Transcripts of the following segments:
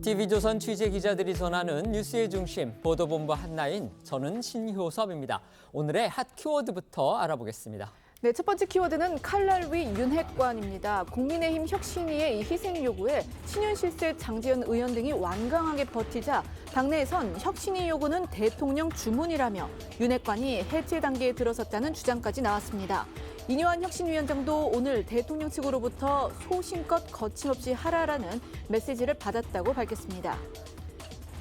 TV조선 취재기자들이 전하는 뉴스의 중심, 보도본부 한나인, 저는 신효섭입니다. 오늘의 핫 키워드부터 알아보겠습니다. 네, 첫 번째 키워드는 칼날 위 윤핵관입니다. 국민의힘 혁신위의 희생 요구에 신윤실세 장지현 의원 등이 완강하게 버티자 당내에선 혁신위 요구는 대통령 주문이라며 윤핵관이 해체 단계에 들어섰다는 주장까지 나왔습니다. 이뇨한 혁신위원장도 오늘 대통령 측으로부터 소신껏 거침없이 하라라는 메시지를 받았다고 밝혔습니다.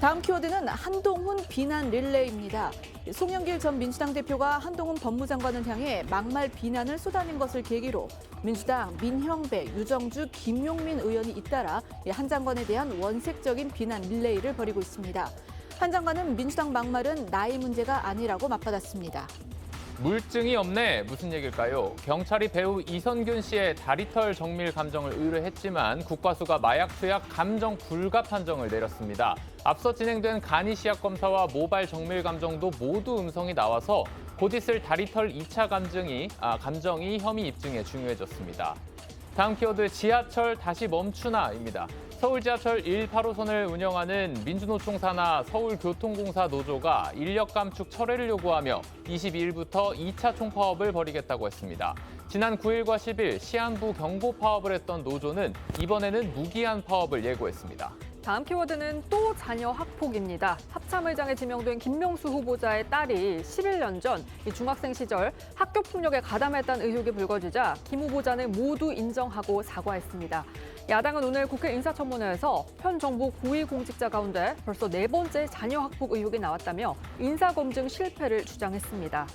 다음 키워드는 한동훈 비난 릴레이입니다. 송영길 전 민주당 대표가 한동훈 법무장관을 향해 막말 비난을 쏟아낸 것을 계기로 민주당 민형배, 유정주, 김용민 의원이 잇따라 한 장관에 대한 원색적인 비난 릴레이를 벌이고 있습니다. 한 장관은 민주당 막말은 나이 문제가 아니라고 맞받았습니다. 물증이 없네. 무슨 얘기일까요? 경찰이 배우 이선균 씨의 다리털 정밀 감정을 의뢰했지만 국과수가 마약 투약 감정 불가 판정을 내렸습니다. 앞서 진행된 간이 시약 검사와 모발 정밀 감정도 모두 음성이 나와서 곧 있을 다리털 2차 감정이 혐의 입증에 중요해졌습니다. 다음 키워드 지하철 다시 멈추나입니다. 서울 지하철 1, 8호선을 운영하는 민주노총 산하 서울교통공사 노조가 인력 감축 철회를 요구하며 22일부터 2차 총파업을 벌이겠다고 했습니다. 지난 9일과 10일 시한부 경고 파업을 했던 노조는 이번에는 무기한 파업을 예고했습니다. 다음 키워드는 또 자녀 학폭입니다. 합참의장에 지명된 김명수 후보자의 딸이 11년 전 중학생 시절 학교 폭력에 가담했다는 의혹이 불거지자 김 후보자는 모두 인정하고 사과했습니다. 야당은 오늘 국회 인사청문회에서 현 정부 고위공직자 가운데 벌써 4번째 자녀 학폭 의혹이 나왔다며 인사검증 실패를 주장했습니다.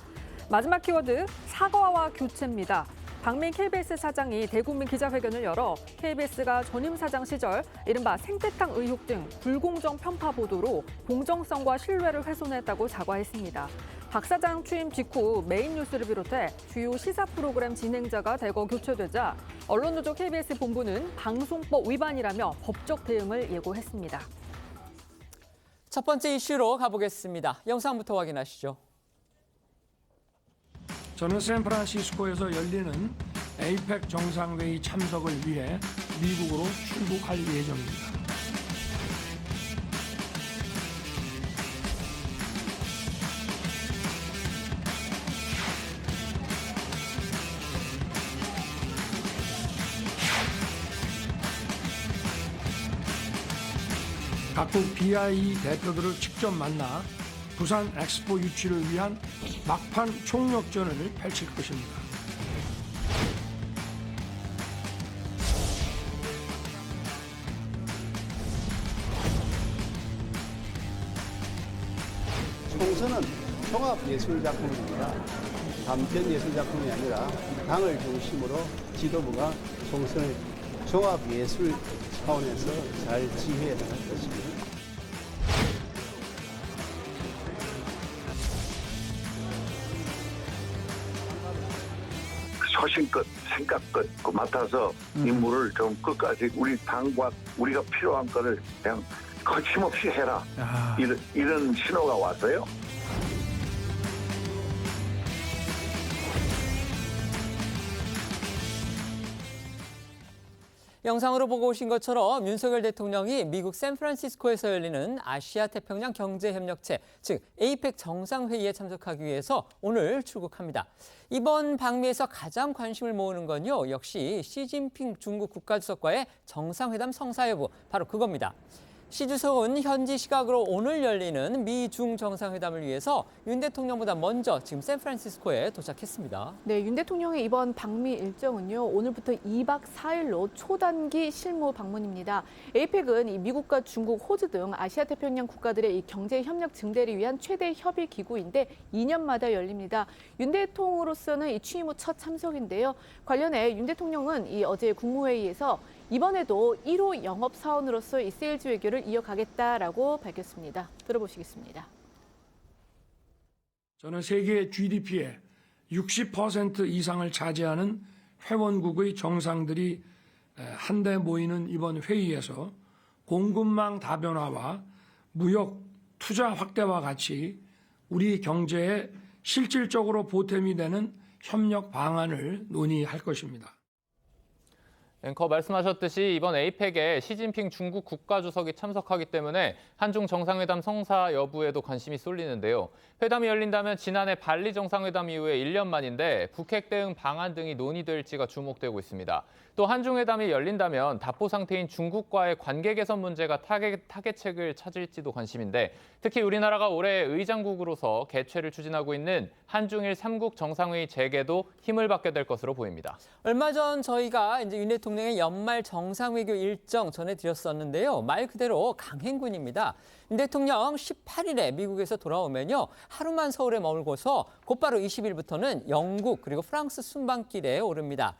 마지막 키워드 사과와 교체입니다. 박민 KBS 사장이 대국민 기자회견을 열어 KBS가 전임 사장 시절 이른바 생태탕 의혹 등 불공정 편파 보도로 공정성과 신뢰를 훼손했다고 사과했습니다. 박 사장 취임 직후 메인 뉴스를 비롯해 주요 시사 프로그램 진행자가 대거 교체되자 언론노조 KBS 본부는 방송법 위반이라며 법적 대응을 예고했습니다. 첫 번째 이슈로 가보겠습니다. 영상부터 확인하시죠. 저는 샌프란시스코에서 열리는 에이펙 정상회의 참석을 위해 미국으로 출국할 예정입니다. 각국 BIE 대표들을 직접 만나 부산 엑스포 유치를 위한 막판 총력전을 펼칠 것입니다. 총선은 종합예술작품입니다. 단편예술작품이 아니라 당을 중심으로 지도부가 총선을 종합예술 차원에서 잘 지휘해 나갈 것입니다. 소신껏 생각껏 맡아서 임무를 좀 끝까지 우리 당과 우리가 필요한 거를 그냥 거침없이 해라. 이런 신호가 왔어요. 영상으로 보고 오신 것처럼 윤석열 대통령이 미국 샌프란시스코에서 열리는 아시아 태평양 경제협력체, 즉 에이펙 정상회의에 참석하기 위해서 오늘 출국합니다. 이번 방미에서 가장 관심을 모으는 건요, 역시 시진핑 중국 국가주석과의 정상회담 성사 여부, 바로 그겁니다. 시 주석은 현지 시각으로 오늘 열리는 미중 정상회담을 위해서 윤 대통령보다 먼저 지금 샌프란시스코에 도착했습니다. 네, 윤 대통령의 이번 방미 일정은요, 오늘부터 2박 4일로 초단기 실무 방문입니다. 에이펙은 이 미국과 중국, 호주 등 아시아 태평양 국가들의 이 경제 협력 증대를 위한 최대 협의 기구인데 2년마다 열립니다. 윤 대통령으로서는 이 취임 후 첫 참석인데요. 관련해 윤 대통령은 어제 국무회의에서 이번에도 1호 영업사원으로서 이 세일즈 외교를 이어가겠다라고 밝혔습니다. 들어보시겠습니다. 저는 세계 GDP의 60% 이상을 차지하는 회원국의 정상들이 한데 모이는 이번 회의에서 공급망 다변화와 무역 투자 확대와 같이 우리 경제에 실질적으로 보탬이 되는 협력 방안을 논의할 것입니다. 앵커 말씀하셨듯이 이번 에이펙에 시진핑 중국 국가주석이 참석하기 때문에 한중 정상회담 성사 여부에도 관심이 쏠리는데요. 회담이 열린다면 지난해 발리 정상회담 이후에 1년 만인데 북핵 대응 방안 등이 논의될지가 주목되고 있습니다. 또 한중회담이 열린다면 답보 상태인 중국과의 관계 개선 문제가 타개책을 찾을지도 관심인데 특히 우리나라가 올해 의장국으로서 개최를 추진하고 있는 한중일 3국 정상회의 재개도 힘을 받게 될 것으로 보입니다. 얼마 전 저희가 이제 윤 대통령의 연말 정상외교 일정 전해드렸었는데요. 말 그대로 강행군입니다. 윤 대통령 18일에 미국에서 돌아오면요. 하루만 서울에 머물고서 곧바로 20일부터는 영국 그리고 프랑스 순방길에 오릅니다.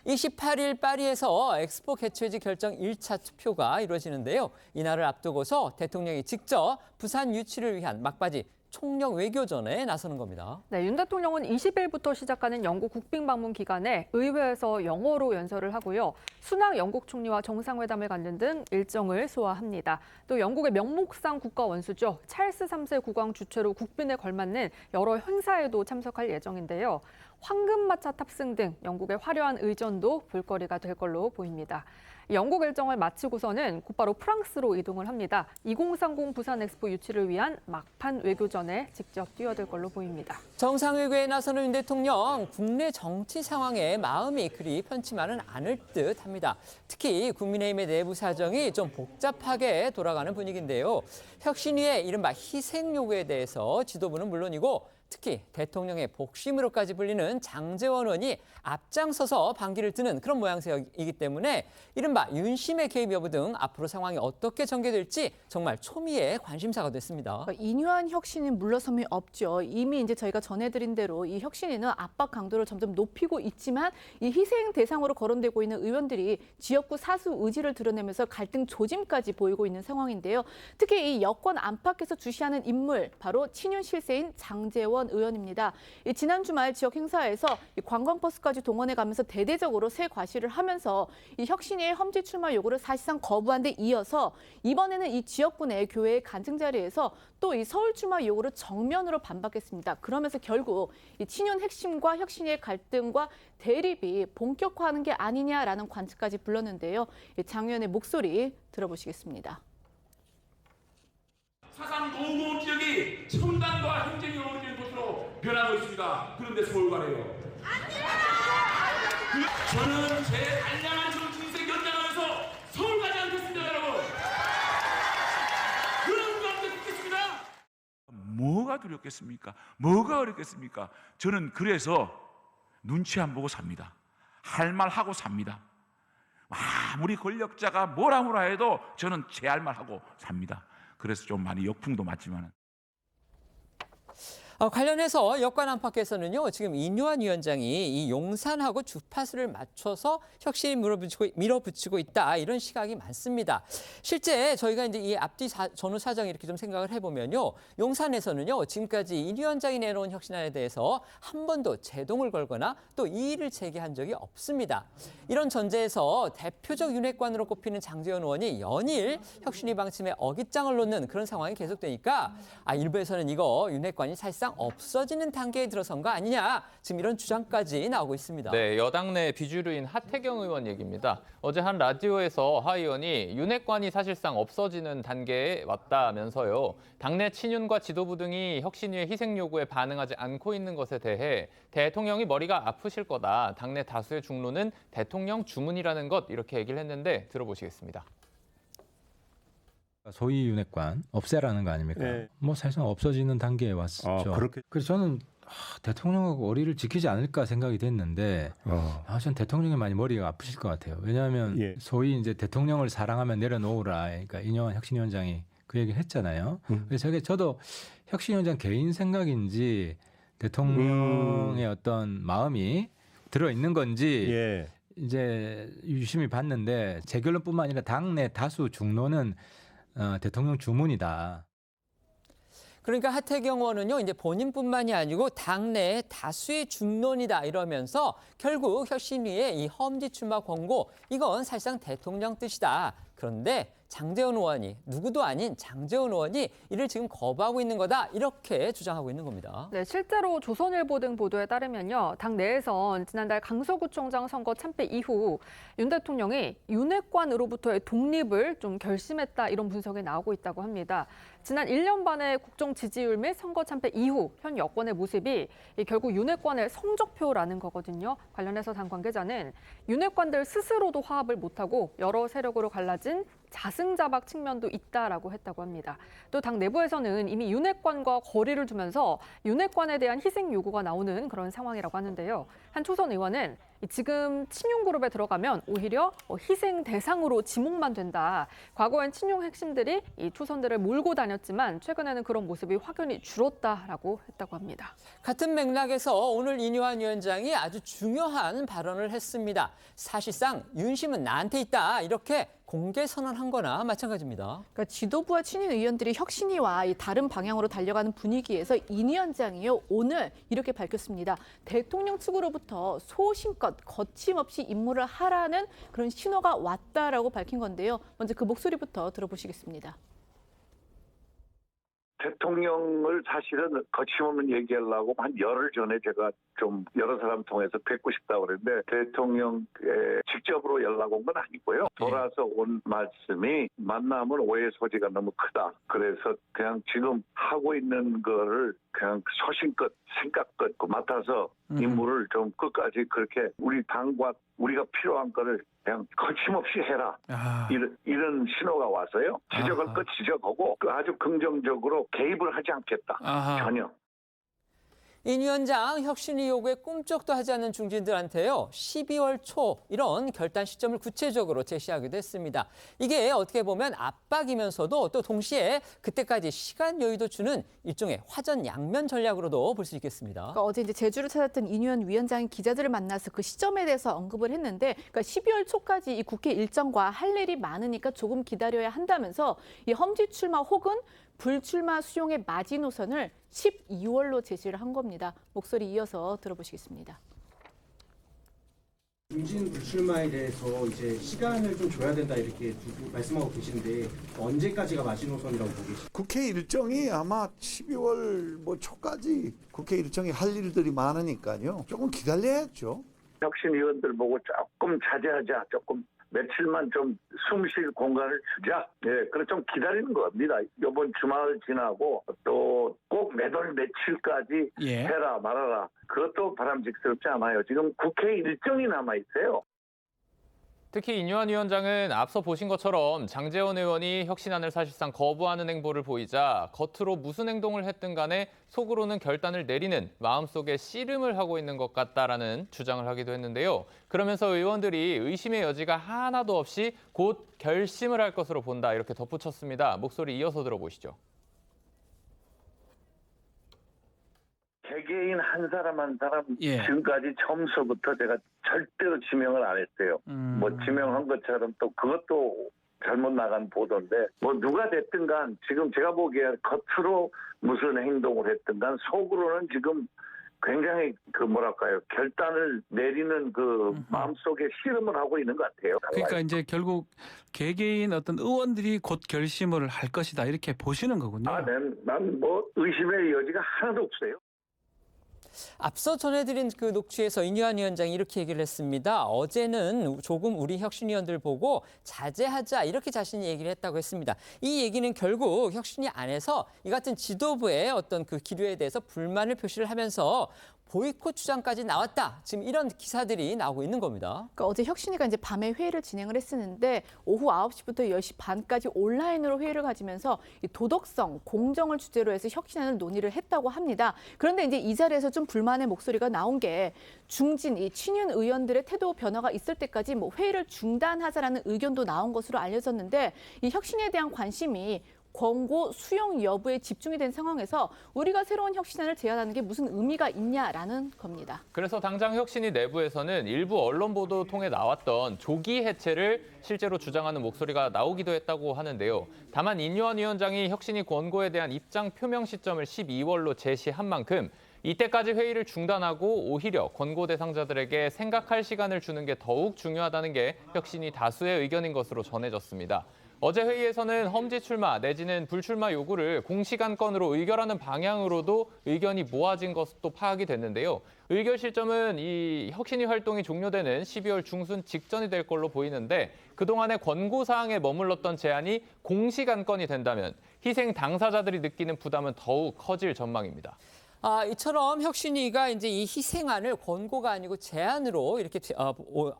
28일 파리에서 엑스포 개최지 결정 1차 투표가 이루어지는데요. 이날을 앞두고서 대통령이 직접 부산 유치를 위한 막바지 총력 외교전에 나서는 겁니다. 네, 윤 대통령은 20일부터 시작하는 영국 국빈 방문 기간에 의회에서 영어로 연설을 하고요. 순학 영국 총리와 정상회담을 갖는 등 일정을 소화합니다. 또 영국의 명목상 국가 원수죠. 찰스 3세 국왕 주최로 국빈에 걸맞는 여러 행사에도 참석할 예정인데요. 황금마차 탑승 등 영국의 화려한 의전도 볼거리가 될 걸로 보입니다. 영국 일정을 마치고서는 곧바로 프랑스로 이동을 합니다. 2030 부산 엑스포 유치를 위한 막판 외교전에 직접 뛰어들 걸로 보입니다. 정상회교에 나서는 윤 대통령, 국내 정치 상황에 마음이 그리 편치만은 않을 듯합니다. 특히 국민의힘의 내부 사정이 좀 복잡하게 돌아가는 분위기인데요. 혁신위의 이른바 희생 요구에 대해서 지도부는 물론이고 특히 대통령의 복심으로까지 불리는 장제원 의원이 앞장서서 반기를 드는 그런 모양새이기 때문에 이른바 윤심의 개입 여부 등 앞으로 상황이 어떻게 전개될지 정말 초미의 관심사가 됐습니다. 인유한 혁신은 물러섬이 없죠. 이미 이제 저희가 전해드린 대로 이 혁신위는 압박 강도를 점점 높이고 있지만 이 희생 대상으로 거론되고 있는 의원들이 지역구 사수 의지를 드러내면서 갈등 조짐까지 보이고 있는 상황인데요. 특히 이 여권 안팎에서 주시하는 인물 바로 친윤 실세인 장제원 의원입니다. 지난 주말 지역 행사에서 관광버스까지 동원해가면서 대대적으로 새 과시를 하면서 이 혁신위의 험지 출마 요구를 사실상 거부한 데 이어서 이번에는 이 지역구 내 교회의 간증 자리에서 또 이 서울 출마 요구를 정면으로 반박했습니다. 그러면서 결국 이 친윤 핵심과 혁신위의 갈등과 대립이 본격화하는 게 아니냐라는 관측까지 불렀는데요. 장 의원의 목소리 들어보시겠습니다. 사상 노후 지역이 첨단과 행정이 어우러진 곳으로 변하고 있습니다. 그런데 서울 가래요. 저는 제 알량한 정치 인생 연장하면서 서울 가지 않겠습니다, 여러분. 그런 가운데 있겠습니다. 뭐가 두렵겠습니까? 뭐가 어렵겠습니까? 저는 그래서 눈치 안 보고 삽니다. 할 말 하고 삽니다. 아무리 권력자가 뭐라 해도 저는 제 할 말 하고 삽니다. 그래서 좀 많이 역풍도 맞지만은. 관련해서 여권 안팎에서는요, 지금 인유한 위원장이 이 용산하고 주파수를 맞춰서 혁신이 밀어붙이고 있다 이런 시각이 많습니다. 실제 저희가 이제 이 앞뒤 전후 사정 이렇게 좀 생각을 해보면요, 용산에서는요 지금까지 인 위원장이 내놓은 혁신안에 대해서 한 번도 제동을 걸거나 또 이의를 제기한 적이 없습니다. 이런 전제에서 대표적 윤핵관으로 꼽히는 장제원 의원이 연일 혁신위 방침에 어깃장을 놓는 그런 상황이 계속되니까 일부에서는 이거 윤핵관이 사실상 없어지는 단계에 들어선 거 아니냐, 지금 이런 주장까지 나오고 있습니다. 네, 여당 내 비주류인 하태경 의원 얘기입니다. 어제 한 라디오에서 하 의원이 윤핵관이 사실상 없어지는 단계에 왔다면서요. 당내 친윤과 지도부 등이 혁신위의 희생 요구에 반응하지 않고 있는 것에 대해 대통령이 머리가 아프실 거다. 당내 다수의 중론은 대통령 주문이라는 것, 이렇게 얘기를 했는데 들어보시겠습니다. 소위 윤핵관 없애라는 거 아닙니까? 네. 뭐 사실상 없어지는 단계에 왔었죠. 그렇게. 그래서 저는 대통령하고 어리를 지키지 않을까 생각이 됐는데 전 대통령이 많이 머리가 아프실 것 같아요. 왜냐하면 예. 소위 이제 대통령을 사랑하면 내려놓으라. 그러니까 인용한 혁신위원장이 그 얘기를 했잖아요. 그래서 저도 혁신위원장 개인 생각인지 대통령의 어떤 마음이 들어 있는 건지 예. 이제 유심히 봤는데 제 결론뿐만 아니라 당내 다수 중론은 대통령 주문이다. 그러니까 하태경 의원은요, 이제 본인뿐만이 아니고 당내 다수의 중론이다 이러면서 결국 혁신위의 이 험지 출마 권고, 이건 사실상 대통령 뜻이다. 그런데 장제원 의원이 누구도 아닌 장제원 의원이 이를 지금 거부하고 있는 거다 이렇게 주장하고 있는 겁니다. 네, 실제로 조선일보 등 보도에 따르면요. 당 내에선 지난달 강서구청장 선거 참패 이후 윤 대통령이 윤핵관으로부터의 독립을 좀 결심했다 이런 분석이 나오고 있다고 합니다. 지난 1년 반의 국정 지지율 및 선거 참패 이후 현 여권의 모습이 결국 윤핵관의 성적표라는 거거든요. 관련해서 당 관계자는 윤핵관들 스스로도 화합을 못하고 여러 세력으로 갈라진 자승자박 측면도 있다라고 했다고 합니다. 또 당 내부에서는 이미 윤핵관과 거리를 두면서 윤핵관에 대한 희생 요구가 나오는 그런 상황이라고 하는데요. 한 초선 의원은 지금 친윤그룹에 들어가면 오히려 희생 대상으로 지목만 된다. 과거엔 친윤 핵심들이 이 초선들을 몰고 다녔지만 최근에는 그런 모습이 확연히 줄었다라고 했다고 합니다. 같은 맥락에서 오늘 인유한 위원장이 아주 중요한 발언을 했습니다. 사실상 윤심은 나한테 있다 이렇게 공개 선언한 거나 마찬가지입니다. 그러니까 지도부와 친윤 의원들이 혁신위와 이 다른 방향으로 달려가는 분위기에서 인 위원장이요 오늘 이렇게 밝혔습니다. 대통령 측으로부터 소신껏 거침없이 임무를 하라는 그런 신호가 왔다라고 밝힌 건데요. 먼저 그 목소리부터 들어보시겠습니다. 대통령을 사실은 거침없는 얘기하려고 한 열흘 전에 제가 좀 여러 사람 통해서 뵙고 싶다고 그랬는데 대통령에 직접으로 연락 온 건 아니고요. 돌아서 온 말씀이 만나면 오해 소지가 너무 크다. 그래서 그냥 지금 하고 있는 거를 그냥 소신껏 생각껏 맡아서 임무를 좀 끝까지 그렇게 우리 당과 우리가 필요한 거를 그냥 거침없이 해라. 이런 신호가 와서요. 지적할 것 지적하고 아주 긍정적으로 개입을 하지 않겠다. 전혀. 인 위원장 혁신위 요구에 꿈쩍도 하지 않는 중진들한테요. 12월 초 이런 결단 시점을 구체적으로 제시하기도 했습니다. 이게 어떻게 보면 압박이면서도 또 동시에 그때까지 시간 여유도 주는 일종의 화전양면 전략으로도 볼 수 있겠습니다. 그러니까 어제 이제 제주를 찾았던 인유한 위원장이 기자들을 만나서 그 시점에 대해서 언급을 했는데, 그러니까 12월 초까지 이 국회 일정과 할 일이 많으니까 조금 기다려야 한다면서 이 험지 출마 혹은 불출마 수용의 마지노선을 12월로 제시를 한 겁니다. 목소리 이어서 들어보시겠습니다. 중진 불출마에 대해서 이제 시간을 좀 줘야 된다 이렇게 말씀하고 계신데 언제까지가 마지노선이라고 보고 계십니까? 국회 일정이 아마 12월 초까지 국회 일정이 할 일들이 많으니까요. 조금 기다려야죠. 혁신위원들 보고 조금 자제하자. 조금 며칠만 좀 숨 쉴 공간을 주자. 예, 그래 좀 기다리는 겁니다. 이번 주말 지나고 또 꼭 매달 며칠까지 해라 말아라. 그것도 바람직스럽지 않아요. 지금 국회 일정이 남아 있어요. 특히 인유한 위원장은 앞서 보신 것처럼 장제원 의원이 혁신안을 사실상 거부하는 행보를 보이자 겉으로 무슨 행동을 했든 간에 속으로는 결단을 내리는 마음속에 씨름을 하고 있는 것 같다라는 주장을 하기도 했는데요. 그러면서 의원들이 의심의 여지가 하나도 없이 곧 결심을 할 것으로 본다 이렇게 덧붙였습니다. 목소리 이어서 들어보시죠. 개개인 한 사람 한 사람 지금까지 처음서부터 제가 절대로 지명을 안 했어요. 뭐 지명한 것처럼 또 그것도 잘못 나간 보도인데 뭐 누가 됐든 간 지금 제가 보기에 겉으로 무슨 행동을 했든 간 속으로는 지금 굉장히 결단을 내리는 그 마음속에 씨름을 하고 있는 것 같아요. 그러니까 이제 결국 개개인 어떤 의원들이 곧 결심을 할 것이다 이렇게 보시는 거군요. 난 뭐 의심의 여지가 하나도 없어요. 앞서 전해드린 그 녹취에서 인유한 위원장이 이렇게 얘기를 했습니다. 어제는 조금 우리 혁신위원들 보고 자제하자 이렇게 자신이 얘기를 했다고 했습니다. 이 얘기는 결국 혁신위 안에서 이 같은 지도부의 어떤 그 기류에 대해서 불만을 표시를 하면서 보이콧 주장까지 나왔다. 지금 이런 기사들이 나오고 있는 겁니다. 그러니까 어제 혁신위가 이제 밤에 회의를 진행을 했었는데 오후 9시부터 10시 반까지 온라인으로 회의를 가지면서 이 도덕성, 공정을 주제로 해서 혁신안을 논의를 했다고 합니다. 그런데 이제 이 자리에서 좀 불만의 목소리가 나온 게 중진, 이 친윤 의원들의 태도 변화가 있을 때까지 뭐 회의를 중단하자라는 의견도 나온 것으로 알려졌는데 이 혁신에 대한 관심이 권고 수용 여부에 집중이 된 상황에서 우리가 새로운 혁신안을 제안하는 게 무슨 의미가 있냐라는 겁니다. 그래서 당장 혁신위 내부에서는 일부 언론 보도 통해 나왔던 조기 해체를 실제로 주장하는 목소리가 나오기도 했다고 하는데요. 다만 인유한 위원장이 혁신위 권고에 대한 입장 표명 시점을 12월로 제시한 만큼 이때까지 회의를 중단하고 오히려 권고 대상자들에게 생각할 시간을 주는 게 더욱 중요하다는 게 혁신위 다수의 의견인 것으로 전해졌습니다. 어제 회의에서는 험지 출마 내지는 불출마 요구를 공시간건으로 의결하는 방향으로도 의견이 모아진 것도 파악이 됐는데요. 의결 시점은 이 혁신위 활동이 종료되는 12월 중순 직전이 될 걸로 보이는데 그동안의 권고사항에 머물렀던 제안이 공시간건이 된다면 희생 당사자들이 느끼는 부담은 더욱 커질 전망입니다. 이처럼 혁신위가 이제 이 희생안을 권고가 아니고 제안으로 이렇게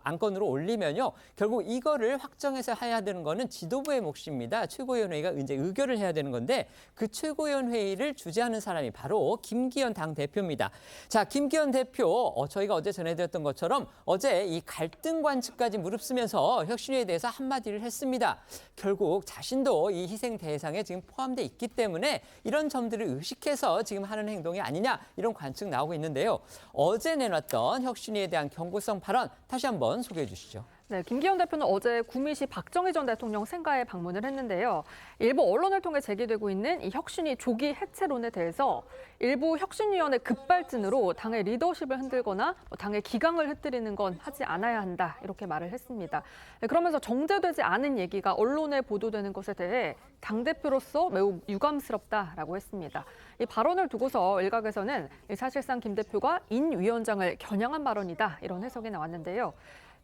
안건으로 올리면요. 결국 이거를 확정해서 해야 되는 거는 지도부의 몫입니다. 최고위원회가 이제 의결을 해야 되는 건데 그 최고위원회의를 주재하는 사람이 바로 김기현 당대표입니다. 자, 김기현 대표, 저희가 어제 전해드렸던 것처럼 어제 이 갈등 관측까지 무릅쓰면서 혁신위에 대해서 한마디를 했습니다. 결국 자신도 이 희생 대상에 지금 포함돼 있기 때문에 이런 점들을 의식해서 지금 하는 행동이 아니냐 이런 관측 나오고 있는데요. 어제 내놨던 혁신위에 대한 경고성 발언 다시 한번 소개해 주시죠. 네, 김기현 대표는 어제 구미시 박정희 전 대통령 생가에 방문을 했는데요. 일부 언론을 통해 제기되고 있는 이 혁신위 조기 해체론에 대해서 일부 혁신위원회 급발진으로 당의 리더십을 흔들거나 당의 기강을 흩뜨리는 건 하지 않아야 한다 이렇게 말을 했습니다. 네, 그러면서 정제되지 않은 얘기가 언론에 보도되는 것에 대해 당대표로서 매우 유감스럽다라고 했습니다. 이 발언을 두고서 일각에서는 사실상 김 대표가 인 위원장을 겨냥한 발언이다 이런 해석이 나왔는데요.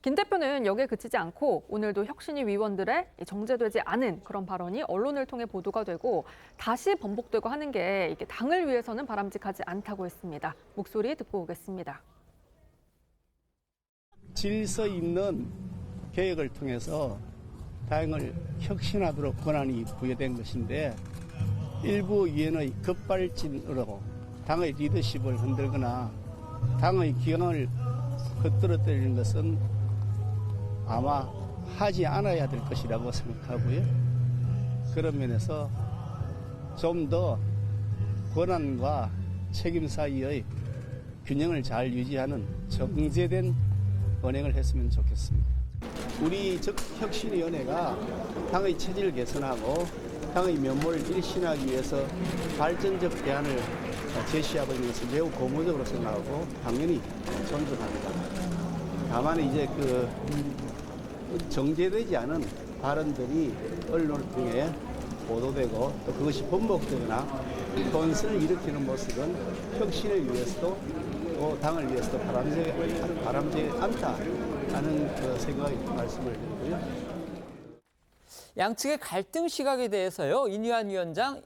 김 대표는 여기에 그치지 않고 오늘도 혁신위 위원들의 정제되지 않은 그런 발언이 언론을 통해 보도가 되고 다시 번복되고 하는 게 이게 당을 위해서는 바람직하지 않다고 했습니다. 목소리 듣고 오겠습니다. 질서 있는 개혁을 통해서 당을 혁신하도록 권한이 부여된 것인데 일부 위원의 급발진으로 당의 리더십을 흔들거나 당의 기강을 흩뜨려뜨리는 것은 아마 하지 않아야 될 것이라고 생각하고요. 그런 면에서 좀 더 권한과 책임 사이의 균형을 잘 유지하는 정제된 언행을 했으면 좋겠습니다. 우리 혁신위원회가 당의 체질을 개선하고 당의 면모를 일신하기 위해서 발전적 대안을 제시하고 있는 것을 매우 고무적으로 생각하고 당연히 존중합니다. 다만 이제 정제되지 않은 발언들이 언론을 통해 보도되고 또 그것이 번복되거나 혼선을 일으키는 모습은 혁신을 위해서도 또 당을 위해서도 바람직하지 않다는 생각이 말씀을 드리고요. 양측의 갈등 시각에 대해서요. 인요한 위원장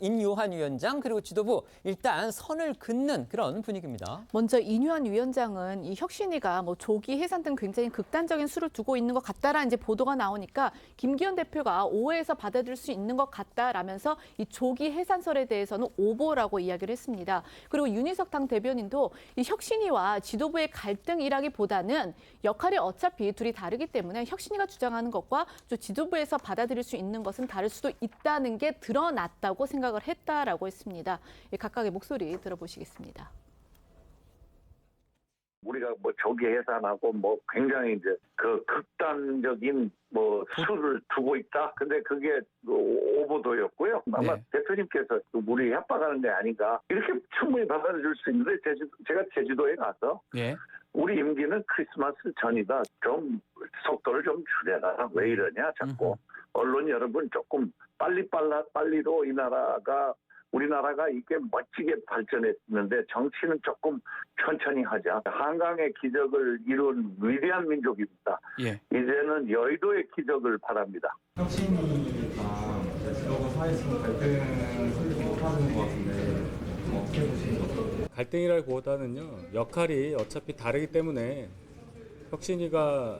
그리고 지도부 일단 선을 긋는 그런 분위기입니다. 먼저 인요한 위원장은 이 혁신위가 조기 해산 등 굉장히 극단적인 수를 두고 있는 것 같다라는 이제 보도가 나오니까 김기현 대표가 오해해서 받아들일 수 있는 것 같다라면서 이 조기 해산설에 대해서는 오보라고 이야기를 했습니다. 그리고 윤희석 당 대변인도 이 혁신위와 지도부의 갈등이라기보다는 역할이 어차피 둘이 다르기 때문에 혁신위가 주장하는 것과 또 지도부에서 받아들일 수 있는 것은 다를 수도 있다는 게 드러났다고 생각을 했다라고 했습니다. 각각의 목소리 들어보시겠습니다. 우리가 조기 해산하고 굉장히 이제 극단적인 수를 두고 있다. 근데 그게 오보도였고요. 아마 대표님께서 우리 협박하는 게 아닌가 이렇게 충분히 받아들일 수 있는데 제가 제주도에 가서 우리 임기는 크리스마스 전이다. 좀 속도를 좀 줄여라. 왜 이러냐 자꾸. 언론 여러분 조금 빨리로 우리나라가 이게 멋지게 발전했는데 정치는 조금 천천히 하자. 한강의 기적을 이룬 위대한 민족입니다. 이제는 여의도의 기적을 바랍니다. 혁신이가 지도부 사이에서 갈등을 하는 것 같은데 어떻게 보시는 것 갈등이라기보다는요. 역할이 어차피 다르기 때문에 혁신이가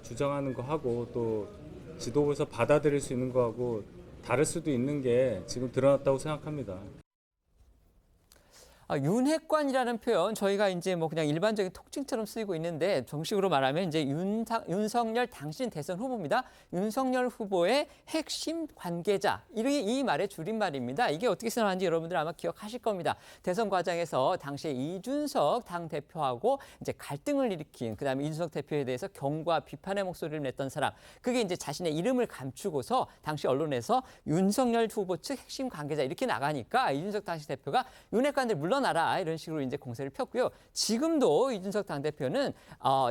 주장하는 거 하고 또 지도부에서 받아들일 수 있는 거하고 다를 수도 있는 게 지금 드러났다고 생각합니다. 윤핵관이라는 표현 저희가 이제 그냥 일반적인 톡칭처럼 쓰이고 있는데 정식으로 말하면 이제 윤석열 당신 대선 후보입니다. 윤석열 후보의 핵심 관계자 이 말의 줄임말입니다. 이게 어떻게 생각하는지 여러분들 아마 기억하실 겁니다. 대선 과정에서 당시에 이준석 당 대표하고 이제 갈등을 일으킨 그다음에 이준석 대표에 대해서 경고와 비판의 목소리를 냈던 사람. 그게 이제 자신의 이름을 감추고서 당시 언론에서 윤석열 후보 측 핵심 관계자 이렇게 나가니까 이준석 당시 대표가 윤핵관들 물론 물러나라 이런 식으로 이제 공세를 폈고요. 지금도 이준석 당대표는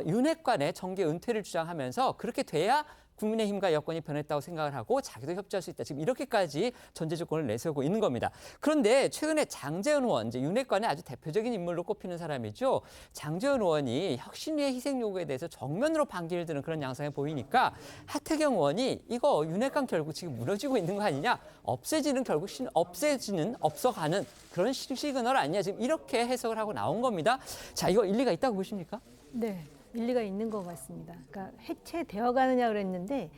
윤핵관의 정계 은퇴를 주장하면서 그렇게 돼야 국민의힘과 여권이 변했다고 생각을 하고 자기도 협조할 수 있다. 지금 이렇게까지 전제 조건을 내세우고 있는 겁니다. 그런데 최근에 장제원 의원, 이제 윤핵관의 아주 대표적인 인물로 꼽히는 사람이죠. 장제원 의원이 혁신위의 희생 요구에 대해서 정면으로 반기를 드는 그런 양상이 보이니까 하태경 의원이 이거 윤핵관 결국 지금 무너지고 있는 거 아니냐? 없어지는 없어가는 그런 시그널 아니냐? 지금 이렇게 해석을 하고 나온 겁니다. 자, 이거 일리가 있다고 보십니까? 네. 일리가 있는 것 같습니다. 그러니까 해체되어 가느냐 그랬는데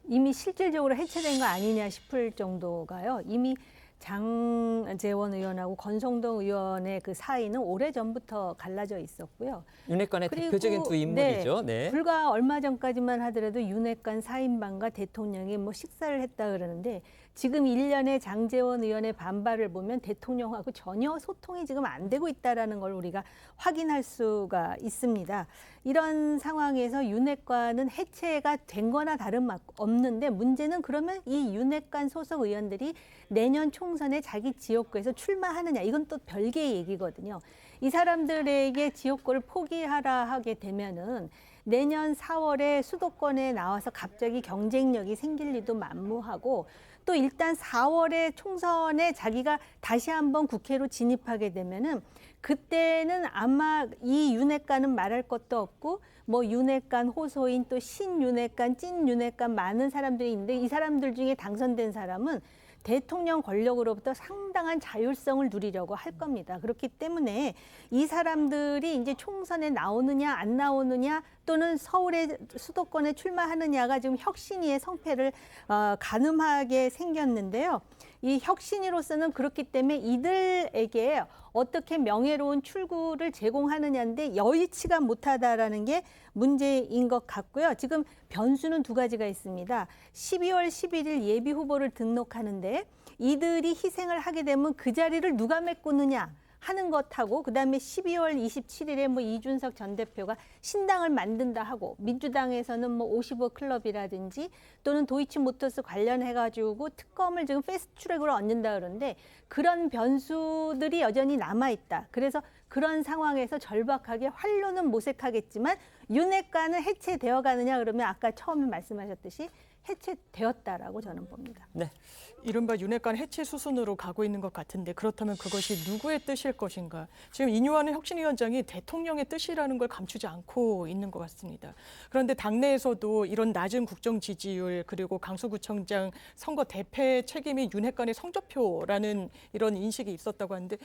이미 실질적으로 해체된 거 아니냐 싶을 정도가요. 이미 장제원 의원하고 권성동 의원의 그 사이는 오래전부터 갈라져 있었고요. 윤핵관의 대표적인 두 인물이죠. 네. 불과 얼마 전까지만 하더라도 윤핵관 사인방과 대통령이 뭐 식사를 했다 그러는데 지금 일련의 장제원 의원의 반발을 보면 대통령하고 전혀 소통이 지금 안 되고 있다는 걸 우리가 확인할 수가 있습니다. 이런 상황에서 윤핵관은 해체가 된 거나 다름없는데 문제는 그러면 이 윤핵관 소속 의원들이 내년 총선에 자기 지역구에서 출마하느냐, 이건 또 별개의 얘기거든요. 이 사람들에게 지역구를 포기하라 하게 되면은 내년 4월에 수도권에 나와서 갑자기 경쟁력이 생길 리도 만무하고 또 일단 4월에 총선에 자기가 다시 한번 국회로 진입하게 되면은 그때는 아마 이 윤핵관은 말할 것도 없고 뭐 윤핵관 호소인 또 신윤핵관, 찐윤핵관 많은 사람들이 있는데 이 사람들 중에 당선된 사람은 대통령 권력으로부터 상당한 자율성을 누리려고 할 겁니다. 그렇기 때문에 이 사람들이 이제 총선에 나오느냐 안 나오느냐 또는 서울의 수도권에 출마하느냐가 지금 혁신위의 성패를 가늠하게 생겼는데요. 이 혁신위로서는 그렇기 때문에 이들에게 어떻게 명예로운 출구를 제공하느냐인데 여의치가 못하다라는 게 문제인 것 같고요. 지금 변수는 두 가지가 있습니다. 12월 11일 예비 후보를 등록하는데 이들이 희생을 하게 되면 그 자리를 누가 메꾸느냐 하는 것하고 그다음에 12월 27일에 뭐 이준석 전 대표가 신당을 만든다 하고 민주당에서는 뭐 55 클럽이라든지 또는 도이치모터스 관련해 가지고 특검을 지금 패스트트랙으로 얻는다 그러는데 그런 변수들이 여전히 남아 있다. 그래서 그런 상황에서 절박하게 활로는 모색하겠지만 윤핵관은 해체되어 가느냐 그러면 아까 처음에 말씀하셨듯이 해체되었다라고 저는 봅니다. 네. 이른바 윤핵관 해체 수순으로 가고 있는 것 같은데 그렇다면 그것이 누구의 뜻일 것인가. 지금 인유하는 혁신위원장이 대통령의 뜻이라는 걸 감추지 않고 있는 것 같습니다. 그런데 당내에서도 이런 낮은 국정 지지율 그리고 강서구청장 선거 대패 책임이 윤핵관의 성적표라는 이런 인식이 있었다고 하는데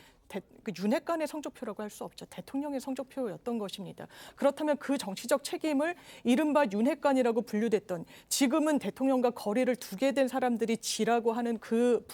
그 윤핵관의 성적표라고 할 수 없죠. 대통령의 성적표였던 것입니다. 그렇다면 그 정치적 책임을 이른바 윤핵관이라고 분류됐던 지금은 대통령과 거리를 두게 된 사람들이 지라고 하는 그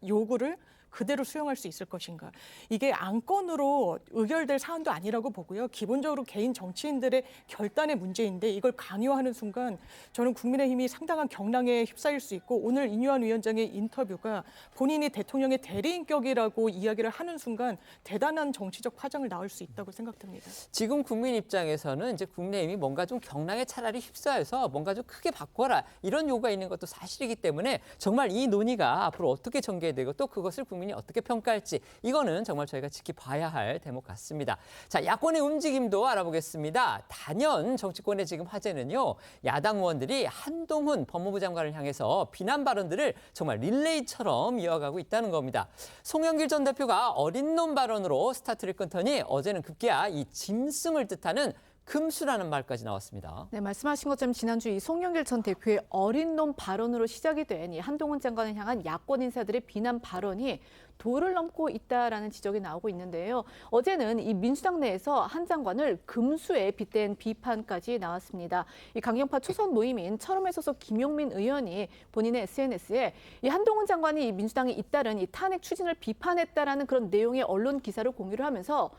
요구를 그대로 수용할 수 있을 것인가. 이게 안건으로 의결될 사안도 아니라고 보고요. 기본적으로 개인 정치인들의 결단의 문제인데 이걸 강요하는 순간 저는 국민의힘이 상당한 경랑에 휩싸일 수 있고 오늘 인유한 위원장의 인터뷰가 본인이 대통령의 대리인격이라고 이야기를 하는 순간 대단한 정치적 파장을 낳을 수 있다고 생각됩니다. 지금 국민 입장에서는 이제 국민의힘이 뭔가 좀 경랑에 차라리 휩싸여서 뭔가 좀 크게 바꿔라 이런 요구가 있는 것도 사실이기 때문에 정말 이 논의가 앞으로 어떻게 전개되고 또 그것을 국민이 어떻게 평가할지 이거는 정말 저희가 지켜봐야 할 대목 같습니다. 자, 야권의 움직임도 알아보겠습니다. 단연 정치권의 지금 화제는요. 야당 의원들이 한동훈 법무부 장관을 향해서 비난 발언들을 정말 릴레이처럼 이어가고 있다는 겁니다. 송영길 전 대표가 어린 놈 발언으로 스타트를 끊더니 어제는 급기야 이 짐승을 뜻하는 금수라는 말까지 나왔습니다. 네, 말씀하신 것처럼 지난주 이 송영길 전 대표의 어린 놈 발언으로 시작이 된 이 한동훈 장관을 향한 야권 인사들의 비난 발언이 도를 넘고 있다라는 지적이 나오고 있는데요. 어제는 이 민주당 내에서 한 장관을 금수에 빗댄 비판까지 나왔습니다. 이 강경파 초선 모임인 철험회 소속 김용민 의원이 본인의 SNS에 이 한동훈 장관이 이 민주당에 잇따른 이 탄핵 추진을 비판했다라는 그런 내용의 언론 기사를 공유를 하면서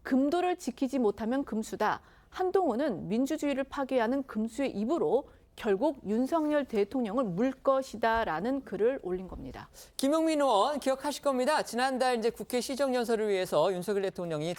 금도를 지키지 못하면 금수다. 한동훈은 민주주의를 파괴하는 금수의 입으로 결국 윤석열 대통령을 물 것이다라는 글을 올린 겁니다. 김용민 의원 기억하실 겁니다. 지난달 이제 국회 시정연설을 위해서 윤석열 대통령이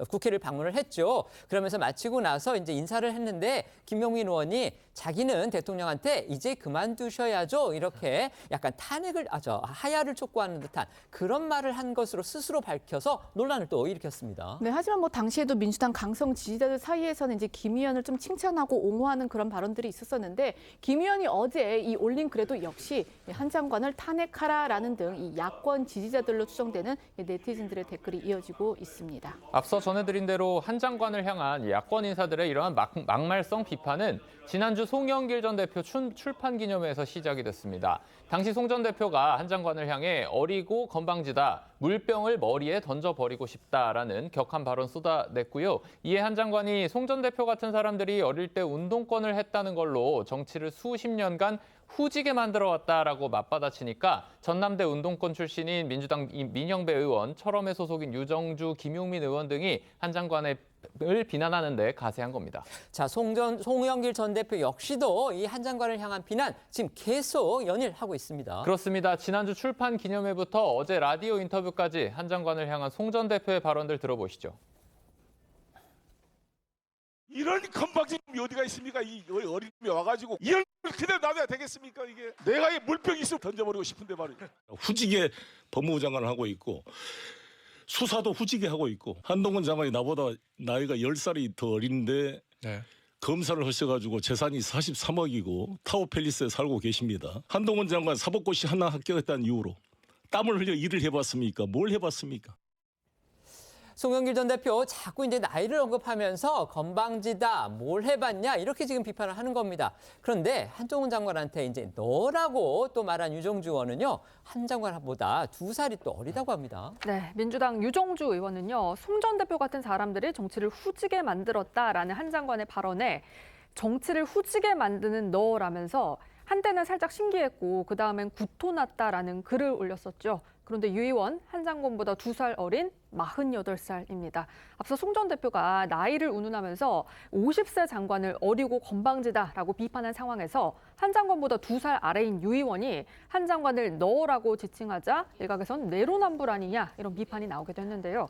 국회를 방문을 했죠. 그러면서 마치고 나서 이제 인사를 했는데 김용민 의원이 자기는 대통령한테 이제 그만두셔야죠. 이렇게 약간 탄핵을 하야를 촉구하는 듯한 그런 말을 한 것으로 스스로 밝혀서 논란을 또 일으켰습니다. 네, 하지만 뭐 당시에도 민주당 강성 지지자들 사이에서는 이제 김 의원을 좀 칭찬하고 옹호하는 그런 발언들이 있었었는데 김 의원이 어제 이 올린 글에도 역시 한 장관을 탄핵하라라는 등 이 야권 지지자들로 추정되는 네티즌들의 댓글이 이어지고 있습니다. 앞서 전해드린 대로 한 장관을 향한 야권 인사들의 이러한 막말성 비판은 지난주 송영길 전 대표 출판 기념회에서 시작이 됐습니다. 당시 송 전 대표가 한 장관을 향해 어리고 건방지다, 물병을 머리에 던져버리고 싶다라는 격한 발언 쏟아냈고요. 이에 한 장관이 송 전 대표 같은 사람들이 어릴 때 운동권을 했다는 걸로 정치를 수십 년간 후지게 만들어왔다라고 맞받아치니까 전남대 운동권 출신인 민주당 민영배 의원, 철험회 소속인 유정주, 김용민 의원 등이 한 장관을 비난하는 데 가세한 겁니다. 자, 송영길 전 대표 역시도 이 한 장관을 향한 비난 지금 계속 연일하고 있습니다. 그렇습니다. 지난주 출판 기념회부터 어제 라디오 인터뷰까지 한 장관을 향한 송 전 대표의 발언들 들어보시죠. 이런 건방진 놈이 어디가 있습니까? 이 어린 놈이 와가지고 이런 걸 그대로 놔둬야 되겠습니까? 이게 내가 이 물병 있으면 던져버리고 싶은데 말이야. 후지게 법무부 장관을 하고 있고 수사도 후지게 하고 있고 한동훈 장관이 나보다 나이가 10살이 더 어린데 검사를 하셔가지고 재산이 43억이고 타워팰리스에 살고 계십니다. 한동훈 장관 사법고시 하나 합격했다는 이유로 땀을 흘려 일을 해봤습니까? 뭘 해봤습니까? 송영길 전 대표 자꾸 이제 나이를 언급하면서 건방지다, 뭘 해봤냐 이렇게 지금 비판을 하는 겁니다. 그런데 한동훈 장관한테 이제 너라고 또 말한 유정주 의원은요, 한 장관보다 2살이 또 어리다고 합니다. 네, 민주당 유정주 의원은요, 송 전 대표 같은 사람들이 정치를 후지게 만들었다라는 한 장관의 발언에 정치를 후지게 만드는 너라면서 한때는 살짝 신기했고 그 다음엔 구토났다라는 글을 올렸었죠. 그런데 유 의원 한 장관보다 2살 어린 48살입니다. 앞서 송 전 대표가 나이를 운운하면서 50세 장관을 어리고 건방지다라고 비판한 상황에서 한 장관보다 2살 아래인 유 의원이 한 장관을 너라고 지칭하자 일각에선 내로남불 아니냐 이런 비판이 나오기도 했는데요.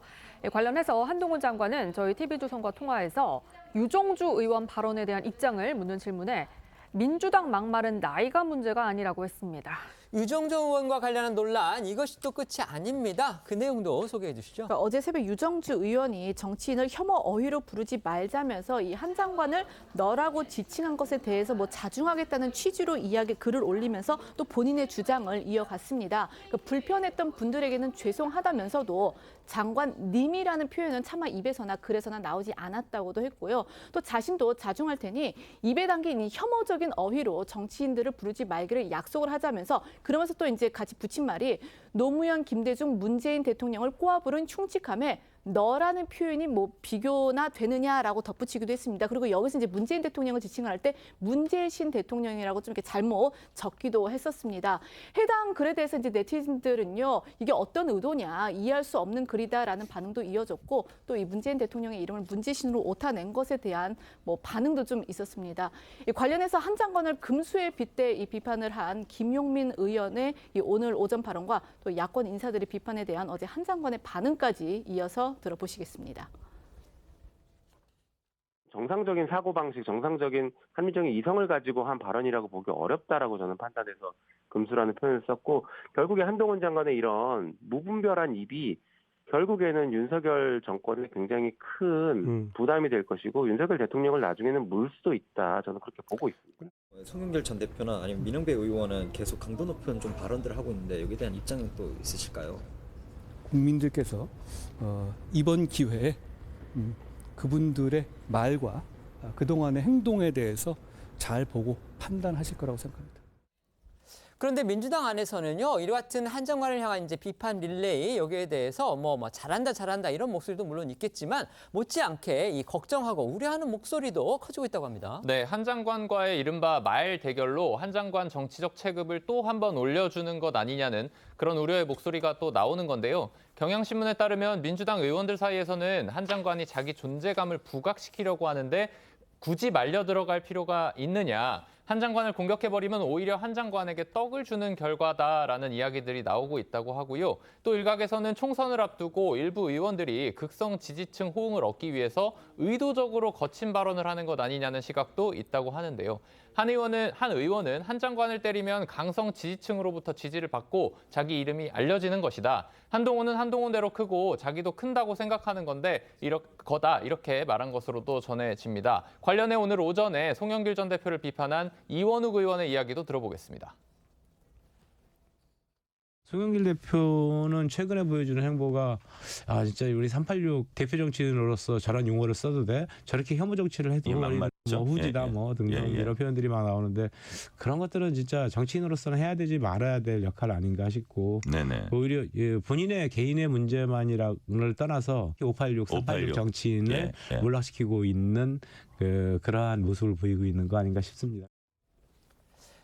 관련해서 한동훈 장관은 저희 TV조선과 통화에서 유정주 의원 발언에 대한 입장을 묻는 질문에 민주당 막말은 나이가 문제가 아니라고 했습니다. 유정주 의원과 관련한 논란, 이것이 또 끝이 아닙니다. 그 내용도 소개해 주시죠. 그러니까 어제 새벽 유정주 의원이 정치인을 혐오 어휘로 부르지 말자면서 이 한 장관을 너라고 지칭한 것에 대해서 뭐 자중하겠다는 취지로 글을 올리면서 또 본인의 주장을 이어갔습니다. 그러니까 불편했던 분들에게는 죄송하다면서도 장관님이라는 표현은 차마 입에서나 글에서나 나오지 않았다고도 했고요. 또 자신도 자중할 테니 입에 담긴 이 혐오적인 어휘로 정치인들을 부르지 말기를 약속을 하자면서 그러면서 또 이제 같이 붙인 말이 노무현, 김대중, 문재인 대통령을 꼬아 부른 흉측함에 너라는 표현이 뭐 비교나 되느냐라고 덧붙이기도 했습니다. 그리고 여기서 이제 문재인 대통령을 지칭을 할 때 문재신 대통령이라고 좀 이렇게 잘못 적기도 했었습니다. 해당 글에 대해서 이제 네티즌들은요, 이게 어떤 의도냐, 이해할 수 없는 글이다라는 반응도 이어졌고 또 이 문재인 대통령의 이름을 문재신으로 오타낸 것에 대한 뭐 반응도 좀 있었습니다. 이 관련해서 한 장관을 금수에 빗대 이 비판을 한 김용민 의원의 이 오늘 오전 발언과 또 야권 인사들의 비판에 대한 어제 한 장관의 반응까지 이어서 들어보시겠습니다. 정상적인 사고방식, 정상적인 합리적인 이성을 가지고 한 발언이라고 보기 어렵다라고 저는 판단해서 금수라는 표현을 썼고, 결국에 한동훈 장관의 이런 무분별한 입이 결국에는 윤석열 정권에 굉장히 큰 부담이 될 것이고 윤석열 대통령을 나중에는 물 수도 있다. 저는 그렇게 보고 있습니다. 송영길 전 대표나 아니면 민영배 의원은 계속 강도 높은 좀 발언들을 하고 있는데 여기에 대한 입장은 또 있으실까요? 국민들께서 이번 기회에 그분들의 말과 그동안의 행동에 대해서 잘 보고 판단하실 거라고 생각합니다. 그런데 민주당 안에서는요, 이와 같은 한 장관을 향한 이제 비판 릴레이 여기에 대해서 뭐 잘한다 이런 목소리도 물론 있겠지만 못지않게 이 걱정하고 우려하는 목소리도 커지고 있다고 합니다. 네, 한 장관과의 이른바 말 대결로 한 장관 정치적 체급을 또 한 번 올려주는 것 아니냐는 그런 우려의 목소리가 또 나오는 건데요. 경향신문에 따르면 민주당 의원들 사이에서는 한 장관이 자기 존재감을 부각시키려고 하는데 굳이 말려 들어갈 필요가 있느냐, 한 장관을 공격해버리면 오히려 한 장관에게 떡을 주는 결과다라는 이야기들이 나오고 있다고 하고요. 또 일각에서는 총선을 앞두고 일부 의원들이 극성 지지층 호응을 얻기 위해서 의도적으로 거친 발언을 하는 것 아니냐는 시각도 있다고 하는데요. 한 의원은 한 장관을 때리면 강성 지지층으로부터 지지를 받고 자기 이름이 알려지는 것이다. 한동훈은 한동훈대로 크고 자기도 큰다고 생각하는 건데 이렇게 말한 것으로도 전해집니다. 관련해 오늘 오전에 송영길 전 대표를 비판한 이원욱 의원의 이야기도 들어보겠습니다. 송영길 대표는 최근에 보여주는 행보가 진짜 우리 386 대표 정치인으로서 저런 용어를 써도 돼? 저렇게 혐오 정치를 해도 뭐 후지다 뭐 등등 이런 표현들이 막 나오는데 그런 것들은 진짜 정치인으로서는 해야 되지 말아야 될 역할 아닌가 싶고 오히려 본인의 개인의 문제만이라를 떠나서 586, 386 정치인을 몰락시키고 있는 그러한 모습을 보이고 있는 거 아닌가 싶습니다.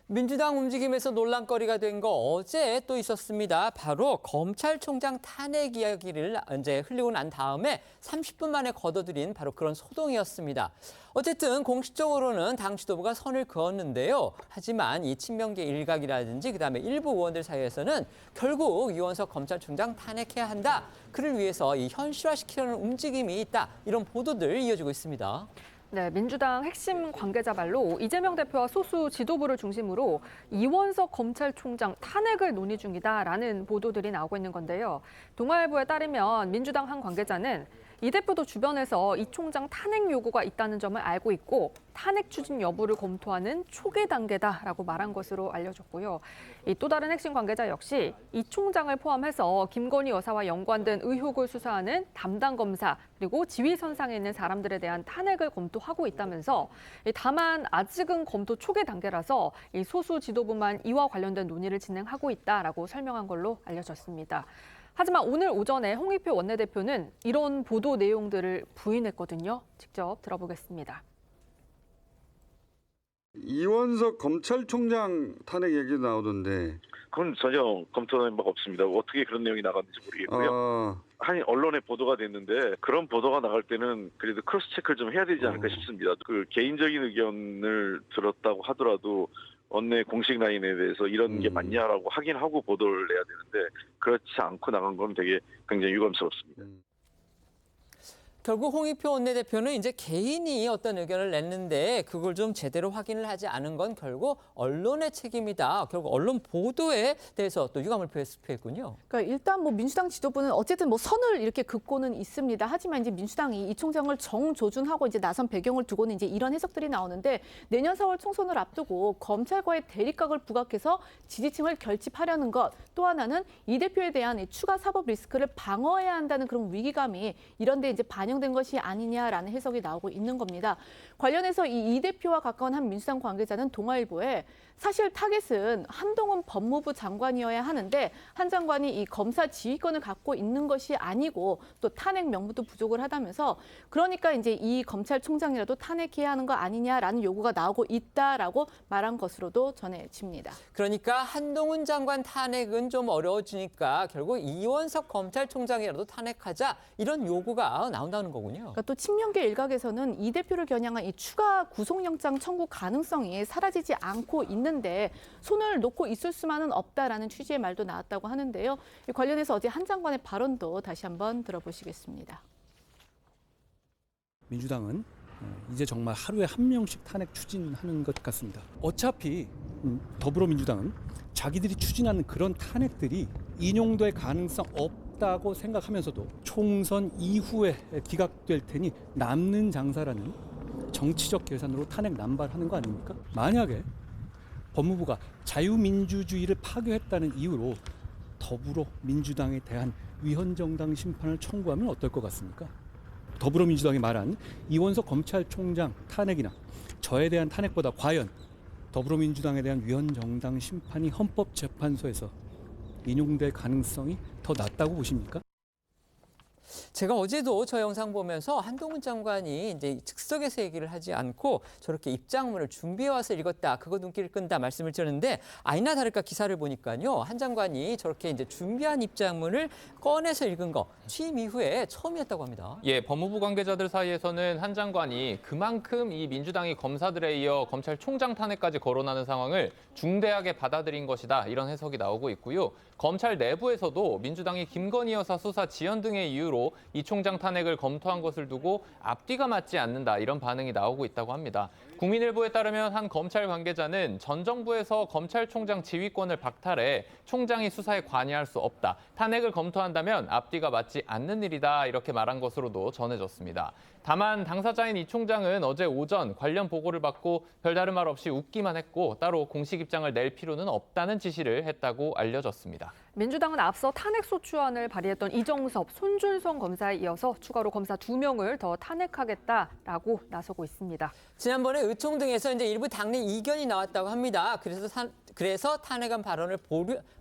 민주당 움직임에서 논란거리가 된 거 어제 또 있었습니다. 바로 검찰총장 탄핵 이야기를 이제 흘리고 난 다음에 30분 만에 거둬들인 바로 그런 소동이었습니다. 어쨌든 공식적으로는 당 지도부가 선을 그었는데요. 하지만 이 친명계 일각이라든지 그다음에 일부 의원들 사이에서는 결국 이원석 검찰총장 탄핵해야 한다. 그를 위해서 이 현실화시키려는 움직임이 있다. 이런 보도들 이어지고 있습니다. 네, 민주당 핵심 관계자 말로 이재명 대표와 소수 지도부를 중심으로 이원석 검찰총장 탄핵을 논의 중이다라는 보도들이 나오고 있는 건데요. 동아일보에 따르면 민주당 한 관계자는 이 대표도 주변에서 이 총장 탄핵 요구가 있다는 점을 알고 있고 탄핵 추진 여부를 검토하는 초기 단계다라고 말한 것으로 알려졌고요. 또 다른 핵심 관계자 역시 이 총장을 포함해서 김건희 여사와 연관된 의혹을 수사하는 담당 검사 그리고 지휘선상에 있는 사람들에 대한 탄핵을 검토하고 있다면서 다만 아직은 검토 초기 단계라서 이 소수 지도부만 이와 관련된 논의를 진행하고 있다라고 설명한 걸로 알려졌습니다. 하지만 오늘 오전에 홍익표 원내대표는 이런 보도 내용들을 부인했거든요. 직접 들어보겠습니다. 이원석 검찰총장 탄핵 얘기도 나오던데. 그건 전혀 검토된 바가 없습니다. 어떻게 그런 내용이 나갔는지 모르겠고요. 한 언론에 보도가 됐는데 그런 보도가 나갈 때는 그래도 크로스 체크를 좀 해야 되지 않을까 싶습니다. 그 개인적인 의견을 들었다고 하더라도 원내 공식 라인에 대해서 이런 게 맞냐라고 확인하고 보도를 내야 되는데 그렇지 않고 나간 건 굉장히 유감스럽습니다. 결국 홍익표 원내대표는 이제 개인이 어떤 의견을 냈는데 그걸 좀 제대로 확인을 하지 않은 건 결국 언론의 책임이다. 결국 언론 보도에 대해서 또 유감을 표했군요. 그러니까 일단 뭐 민주당 지도부는 어쨌든 뭐 선을 이렇게 긋고는 있습니다. 하지만 이제 민주당이 이 총장을 정조준하고 이제 나선 배경을 두고는 이제 이런 해석들이 나오는데 내년 4월 총선을 앞두고 검찰과의 대립각을 부각해서 지지층을 결집하려는 것. 또 하나는 이 대표에 대한 추가 사법 리스크를 방어해야 한다는 그런 위기감이 이런데 이제 반영된 것이 아니냐라는 해석이 나오고 있는 겁니다. 관련해서 이 대표와 가까운 한 민주당 관계자는 동아일보에 사실 타겟은 한동훈 법무부 장관이어야 하는데 한 장관이 이 검사 지휘권을 갖고 있는 것이 아니고 또 탄핵 명분도 부족을 하다면서 그러니까 이제 이 검찰총장이라도 탄핵해야 하는 거 아니냐라는 요구가 나오고 있다라고 말한 것으로도 전해집니다. 그러니까 한동훈 장관 탄핵은 좀 어려워지니까 결국 이원석 검찰총장이라도 탄핵하자 이런 요구가 나온다는 거군요. 그러니까 또 친명계 일각에서는 이 대표를 겨냥한 이 추가 구속영장 청구 가능성이 사라지지 않고 있는데 손을 놓고 있을 수만은 없다라는 취지의 말도 나왔다고 하는데요. 관련해서 어제 한 장관의 발언도 다시 한번 들어보시겠습니다. 민주당은 이제 정말 하루에 한 명씩 탄핵 추진하는 것 같습니다. 어차피 더불어민주당은 자기들이 추진하는 그런 탄핵들이 인용될 가능성 없다고 생각하면서도 총선 이후에 기각될 테니 남는 장사라는 정치적 계산으로 탄핵 남발하는 거 아닙니까? 만약에 법무부가 자유민주주의를 파괴했다는 이유로 더불어민주당에 대한 위헌정당 심판을 청구하면 어떨 것 같습니까? 더불어민주당이 말한 이원석 검찰총장 탄핵이나 저에 대한 탄핵보다 과연 더불어민주당에 대한 위헌정당 심판이 헌법재판소에서 인용될 가능성이 더 낮다고 보십니까? 제가 어제도 저 영상 보면서 한동훈 장관이 이제 즉석에서 얘기를 하지 않고 저렇게 입장문을 준비해 와서 읽었다. 그거 눈길을 끈다 말씀을 드렸는데 아니나 다를까 기사를 보니까요. 한 장관이 저렇게 이제 준비한 입장문을 꺼내서 읽은 거 취임 이후에 처음이었다고 합니다. 예, 법무부 관계자들 사이에서는 한 장관이 그만큼 이 민주당이 검사들에 이어 검찰총장 탄핵까지 거론하는 상황을 중대하게 받아들인 것이다. 이런 해석이 나오고 있고요. 검찰 내부에서도 민주당이 김건희 여사 수사 지연 등의 이유로 이 총장 탄핵을 검토한 것을 두고 앞뒤가 맞지 않는다. 이런 반응이 나오고 있다고 합니다. 국민일보에 따르면 한 검찰 관계자는 전 정부에서 검찰총장 지휘권을 박탈해 총장이 수사에 관여할 수 없다. 탄핵을 검토한다면 앞뒤가 맞지 않는 일이다. 이렇게 말한 것으로도 전해졌습니다. 다만 당사자인 이 총장은 어제 오전 관련 보고를 받고 별다른 말 없이 웃기만 했고 따로 공식 입장을 낼 필요는 없다는 지시를 했다고 알려졌습니다. 민주당은 앞서 탄핵소추안을 발의했던 이정섭, 손준성 검사에 이어서 추가로 검사 2명을 더 탄핵하겠다라고 나서고 있습니다. 지난번에 의총 등에서 이제 일부 당내 이견이 나왔다고 합니다. 그래서 탄핵안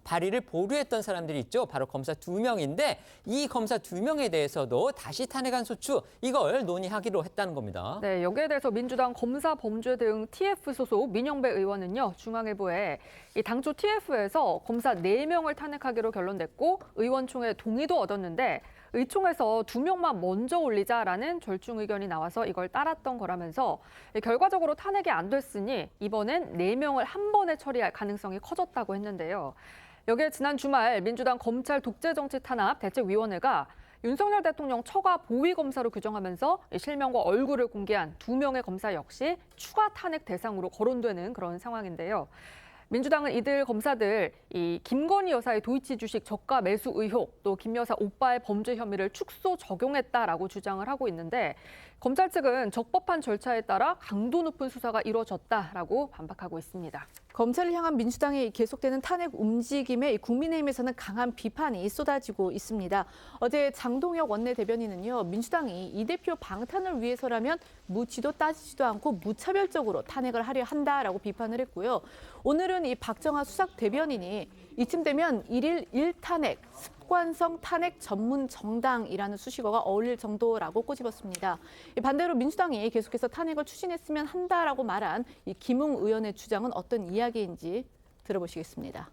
발의를 보류했던 사람들이 있죠. 바로 검사 2명인데 이 검사 2명에 대해서도 다시 탄핵안 소추 이걸 논의하기로 했다는 겁니다. 네, 여기에 대해서 민주당 검사 범죄 대응 TF 소속 민영배 의원은요. 중앙일보에 이 당초 TF에서 검사 4명을 탄핵하기로 결론냈고 의원총회 동의도 얻었는데 의총에서 2명만 먼저 올리자라는 절충 의견이 나와서 이걸 따랐던 거라면서 결과적으로 탄핵이 안 됐으니 이번엔 4명을 한 번에 처리할 가능성이 커졌다고 했는데요. 여기에 지난 주말 민주당 검찰 독재정치 탄압 대책위원회가 윤석열 대통령 처가 보위검사로 규정하면서 실명과 얼굴을 공개한 2명의 검사 역시 추가 탄핵 대상으로 거론되는 그런 상황인데요. 민주당은 이들 검사들 이 김건희 여사의 도이치 주식 저가 매수 의혹, 또 김 여사 오빠의 범죄 혐의를 축소 적용했다라고 주장을 하고 있는데 검찰 측은 적법한 절차에 따라 강도 높은 수사가 이루어졌다라고 반박하고 있습니다. 검찰을 향한 민주당의 계속되는 탄핵 움직임에 국민의힘에서는 강한 비판이 쏟아지고 있습니다. 어제 장동혁 원내대변인은요, 민주당이 이 대표 방탄을 위해서라면 묻지도 따지지도 않고 무차별적으로 탄핵을 하려 한다라고 비판을 했고요. 오늘은 이 박정하 수석 대변인이 이쯤 되면 1일 1탄핵, 습관성 탄핵 전문 정당이라는 수식어가 어울릴 정도라고 꼬집었습니다. 반대로 민주당이 계속해서 탄핵을 추진했으면 한다라고 말한 이 김웅 의원의 주장은 어떤 이야기인지 들어보시겠습니다.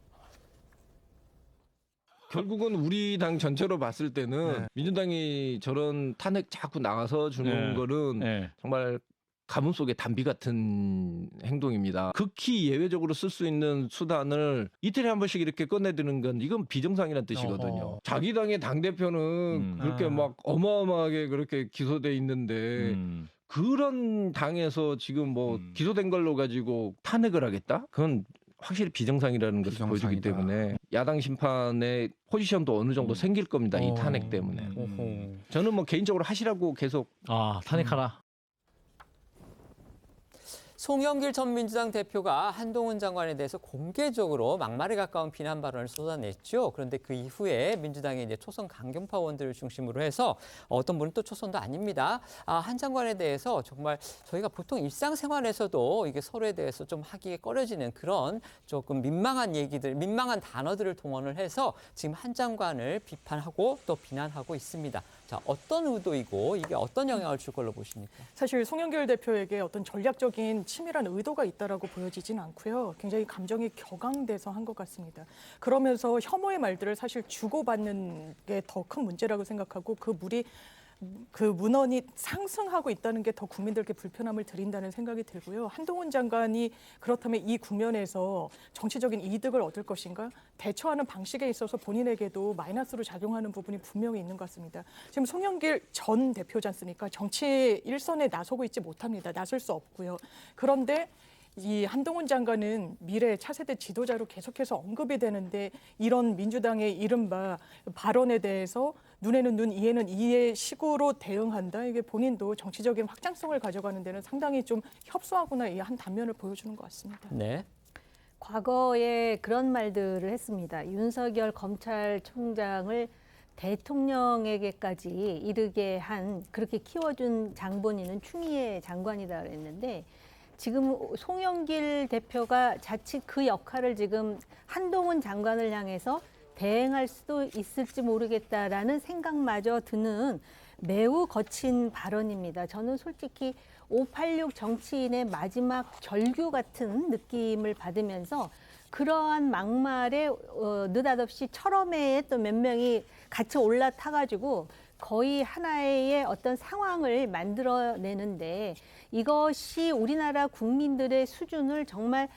결국은 우리 당 전체로 봤을 때는 민주당이 저런 탄핵 자꾸 나와서 주는 거는 정말 가뭄 속의 단비 같은 행동입니다. 극히 예외적으로 쓸 수 있는 수단을 이틀에 한 번씩 이렇게 꺼내드는 건 이건 비정상이라는 뜻이거든요. 자기 당의 당대표는 그렇게 막 어마어마하게 그렇게 기소돼 있는데 그런 당에서 지금 뭐 기소된 걸로 가지고 탄핵을 하겠다? 그건 확실히 비정상이라는 것을 보여주기 때문에 야당 심판의 포지션도 어느 정도 생길 겁니다. 이 탄핵 때문에. 저는 뭐 개인적으로 하시라고 계속 탄핵하라. 송영길 전 민주당 대표가 한동훈 장관에 대해서 공개적으로 막말에 가까운 비난 발언을 쏟아냈죠. 그런데 그 이후에 민주당이 이제 초선 강경파원들을 중심으로 해서 어떤 분은 또 초선도 아닙니다. 한 장관에 대해서 정말 저희가 보통 일상생활에서도 이게 서로에 대해서 좀 하기에 꺼려지는 그런 조금 민망한 얘기들, 민망한 단어들을 동원을 해서 지금 한 장관을 비판하고 또 비난하고 있습니다. 자, 어떤 의도이고 이게 어떤 영향을 줄 걸로 보십니까? 사실 송영길 대표에게 어떤 전략적인 치밀한 의도가 있다라고 보여지진 않고요. 굉장히 감정이 격앙돼서 한 것 같습니다. 그러면서 혐오의 말들을 사실 주고받는 게 더 큰 문제라고 생각하고 그 문헌이 상승하고 있다는 게 더 국민들께 불편함을 드린다는 생각이 들고요. 한동훈 장관이 그렇다면 이 국면에서 정치적인 이득을 얻을 것인가? 대처하는 방식에 있어서 본인에게도 마이너스로 작용하는 부분이 분명히 있는 것 같습니다. 지금 송영길 전 대표지 않습니까? 정치 일선에 나서고 있지 못합니다. 나설 수 없고요. 그런데 이 한동훈 장관은 미래 차세대 지도자로 계속해서 언급이 되는데 이런 민주당의 이른바 발언에 대해서 눈에는 눈, 이에는 이의 식으로 대응한다. 이게 본인도 정치적인 확장성을 가져가는 데는 상당히 좀 협소하구나 이 한 단면을 보여주는 것 같습니다. 네. 과거에 그런 말들을 했습니다. 윤석열 검찰총장을 대통령에게까지 이르게 한 그렇게 키워준 장본인은 추미애 장관이다 그랬는데 지금 송영길 대표가 자칫 그 역할을 지금 한동훈 장관을 향해서 대행할 수도 있을지 모르겠다라는 생각마저 드는 매우 거친 발언입니다. 저는 솔직히 586 정치인의 마지막 절규 같은 느낌을 받으면서 그러한 막말에 느닷없이 철험회에 또 몇 명이 같이 올라타가지고 거의 하나의 어떤 상황을 만들어내는데 이것이 우리나라 국민들의 수준을 정말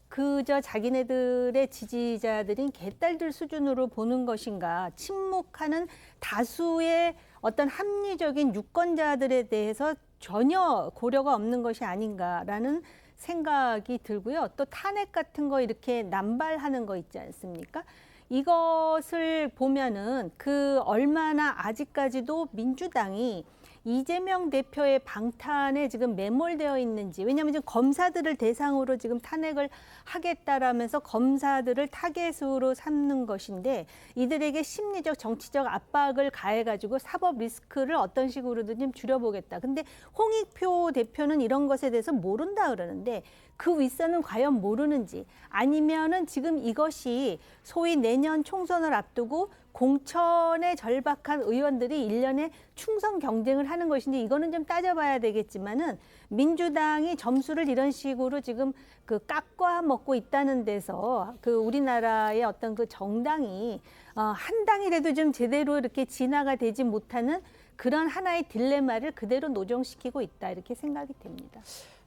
그저 자기네들의 지지자들인 개딸들 수준으로 보는 것인가, 침묵하는 다수의 어떤 합리적인 유권자들에 대해서 전혀 고려가 없는 것이 아닌가라는 생각이 들고요. 또 탄핵 같은 거 이렇게 남발하는 거 있지 않습니까? 이것을 보면은 그 얼마나 아직까지도 민주당이 이재명 대표의 방탄에 지금 매몰되어 있는지, 왜냐하면 지금 검사들을 대상으로 지금 탄핵을 하겠다라면서 검사들을 타겟으로 삼는 것인데 이들에게 심리적 정치적 압박을 가해가지고 사법 리스크를 어떤 식으로든 좀 줄여보겠다. 근데 홍익표 대표는 이런 것에 대해서 모른다 그러는데 그 윗선은 과연 모르는지, 아니면은 지금 이것이 소위 내년 총선을 앞두고 공천에 절박한 의원들이 1년에 충성 경쟁을 하는 것인지, 이거는 좀 따져봐야 되겠지만은 민주당이 점수를 이런 식으로 지금 그 깎아 먹고 있다는 데서 그 우리나라의 어떤 그 정당이 한 당이라도 좀 제대로 이렇게 진화가 되지 못하는 그런 하나의 딜레마를 그대로 노정시키고 있다, 이렇게 생각이 됩니다.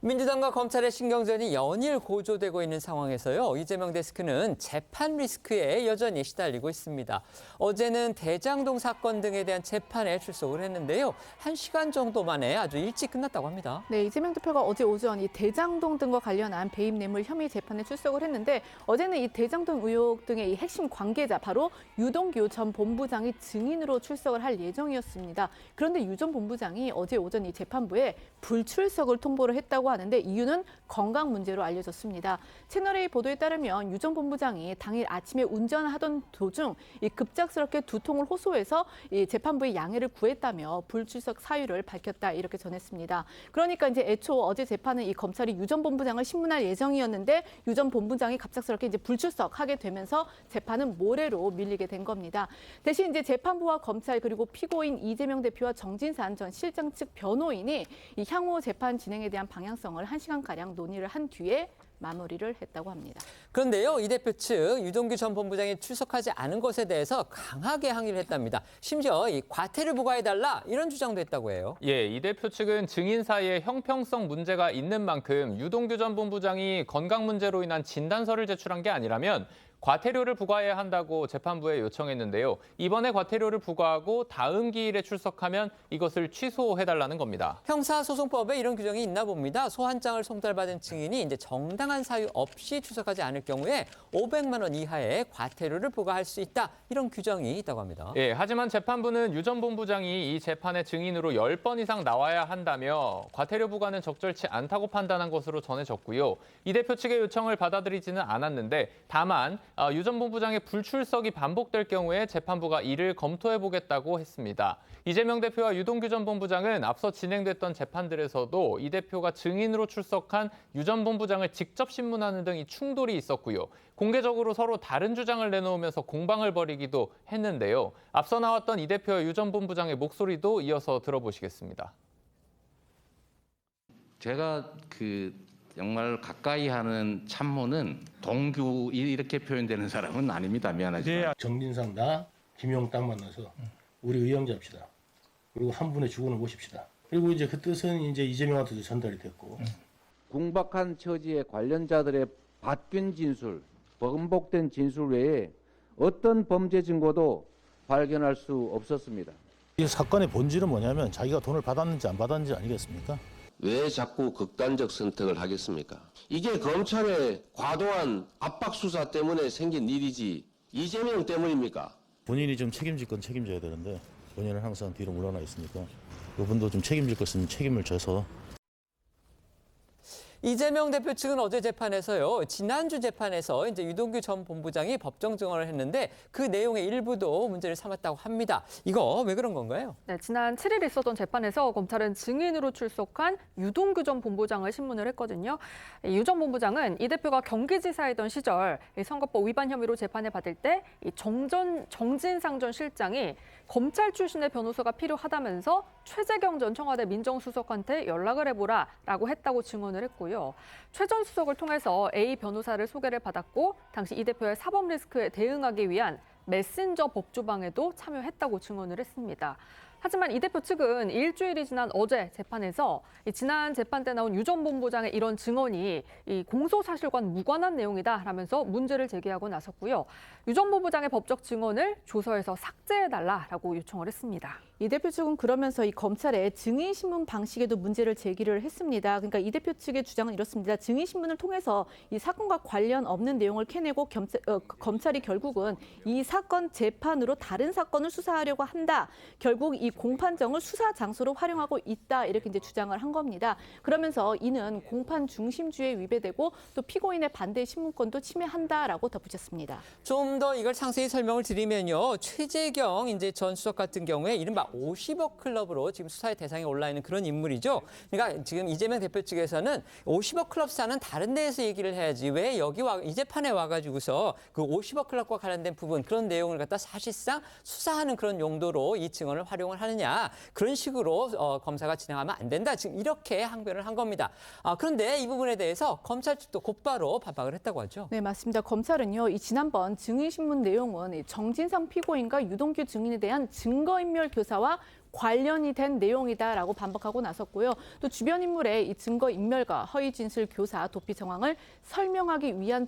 민주당과 검찰의 신경전이 연일 고조되고 있는 상황에서요. 이재명 데스크는 재판 리스크에 여전히 시달리고 있습니다. 어제는 대장동 사건 등에 대한 재판에 출석을 했는데요. 1시간 정도 만에 아주 일찍 끝났다고 합니다. 네, 이재명 대표가 어제 오전 이 대장동 등과 관련한 배임 뇌물 혐의 재판에 출석을 했는데 어제는 이 대장동 의혹 등의 이 핵심 관계자 바로 유동규 전 본부장이 증인으로 출석을 할 예정이었습니다. 그런데 유 전 본부장이 어제 오전 이 재판부에 불출석을 통보를 했다고 하는데 이유는 건강 문제로 알려졌습니다. 채널A 보도에 따르면 유 전 본부장이 당일 아침에 운전하던 도중 이 급작스럽게 두통을 호소해서 이 재판부의 양해를 구했다며 불출석 사유를 밝혔다, 이렇게 전했습니다. 그러니까 이제 애초 어제 재판은 이 검찰이 유 전 본부장을 신문할 예정이었는데 유 전 본부장이 갑작스럽게 이제 불출석하게 되면서 재판은 모레로 밀리게 된 겁니다. 대신 이제 재판부와 검찰 그리고 피고인 이재명 대표와 정진산 전 실장 측 변호인이 이 향후 재판 진행에 대한 방향성을 1시간가량 논의를 한 뒤에 마무리를 했다고 합니다. 그런데요, 이 대표 측 유동규 전 본부장이 출석하지 않은 것에 대해서 강하게 항의를 했답니다. 심지어 이 과태료 부과해달라, 이런 주장도 했다고 해요. 예, 이 대표 측은 증인 사이에 형평성 문제가 있는 만큼 유동규 전 본부장이 건강 문제로 인한 진단서를 제출한 게 아니라면 과태료를 부과해야 한다고 재판부에 요청했는데요. 이번에 과태료를 부과하고 다음 기일에 출석하면 이것을 취소해달라는 겁니다. 형사소송법에 이런 규정이 있나 봅니다. 소환장을 송달받은 증인이 이제 정당한 사유 없이 출석하지 않을 경우에 500만 원 이하의 과태료를 부과할 수 있다, 이런 규정이 있다고 합니다. 예, 하지만 재판부는 유 전 본부장이 이 재판에 증인으로 10번 이상 나와야 한다며 과태료 부과는 적절치 않다고 판단한 것으로 전해졌고요. 이 대표 측의 요청을 받아들이지는 않았는데 다만 유 전 본부장의 불출석이 반복될 경우에 재판부가 이를 검토해보겠다고 했습니다. 이재명 대표와 유동규 전 본부장은 앞서 진행됐던 재판들에서도 이 대표가 증인으로 출석한 유 전 본부장을 직접 신문하는 등 이 충돌이 있었고요. 공개적으로 서로 다른 주장을 내놓으면서 공방을 벌이기도 했는데요. 앞서 나왔던 이 대표와 유 전 본부장의 목소리도 이어서 들어보시겠습니다. 제가 정말 가까이 하는 참모는 동규 이렇게 표현되는 사람은 아닙니다. 미안하지만. 정진상 나 김용 딱 만나서 우리 의형 잡시다. 그리고 한 분의 주권을 모십시다. 그리고 이제 그 뜻은 이제 이재명한테도 전달이 됐고. 궁박한 처지의 관련자들의 바뀐 진술, 번복된 진술 외에 어떤 범죄 증거도 발견할 수 없었습니다. 이 사건의 본질은 뭐냐면 자기가 돈을 받았는지 안 받았는지 아니겠습니까? 왜 자꾸 극단적 선택을 하겠습니까? 이게 검찰의 과도한 압박 수사 때문에 생긴 일이지 이재명 때문입니까? 본인이 좀 책임질 건 책임져야 되는데 본인은 항상 뒤로 물러나 있으니까 이분도 좀 책임질 것은 책임을 져서. 이재명 대표 측은 어제 재판에서요. 지난주 재판에서 이제 유동규 전 본부장이 법정 증언을 했는데 그 내용의 일부도 문제를 삼았다고 합니다. 이거 왜 그런 건가요? 네, 지난 7일 있었던 재판에서 검찰은 증인으로 출석한 유동규 전 본부장을 신문을 했거든요. 유 전 본부장은 이 대표가 경기지사이던 시절 선거법 위반 혐의로 재판을 받을 때 정진상 전 실장이 검찰 출신의 변호사가 필요하다면서 최재경 전 청와대 민정수석한테 연락을 해보라라고 했다고 증언을 했고요. 최 전 수석을 통해서 A 변호사를 소개를 받았고 당시 이 대표의 사법 리스크에 대응하기 위한 메신저 법조방에도 참여했다고 증언을 했습니다. 하지만 이 대표 측은 일주일이 지난 어제 재판에서 지난 재판 때 나온 유 전 본부장의 이런 증언이 이 공소사실과는 무관한 내용이다라면서 문제를 제기하고 나섰고요. 유 전 본부장의 법적 증언을 조서에서 삭제해달라라고 요청을 했습니다. 이 대표 측은 그러면서 이 검찰의 증인신문 방식에도 문제를 제기를 했습니다. 그러니까 이 대표 측의 주장은 이렇습니다. 증인신문을 통해서 이 사건과 관련 없는 내용을 캐내고 검찰이 결국은 이 사건 재판으로 다른 사건을 수사하려고 한다. 결국 이 공판정을 수사 장소로 활용하고 있다. 이렇게 이제 주장을 한 겁니다. 그러면서 이는 공판 중심주의에 위배되고 또 피고인의 반대 신문권도 침해한다라고 덧붙였습니다. 좀 더 이걸 상세히 설명을 드리면요. 최재경 이제 전 수석 같은 경우에 이른바 50억 클럽으로 지금 수사의 대상에 올라 있는 그런 인물이죠. 그러니까 지금 이재명 대표 측에서는 50억 클럽 수사는 다른 데에서 얘기를 해야지 왜 여기 이 재판에 와가지고서 그 50억 클럽과 관련된 부분 그런 내용을 갖다 사실상 수사하는 그런 용도로 이 증언을 활용을 하느냐 그런 식으로 검사가 진행하면 안 된다. 지금 이렇게 항변을 한 겁니다. 그런데 이 부분에 대해서 검찰 측도 곧바로 반박을 했다고 하죠. 네, 맞습니다. 검찰은요, 이 지난번 증인신문 내용은 정진상 피고인과 유동규 증인에 대한 증거인멸 교사와 관련이 된 내용이다라고 반박하고 나섰고요. 또 주변 인물의 이 증거인멸과 허위 진술 교사 도피 정황을 설명하기 위한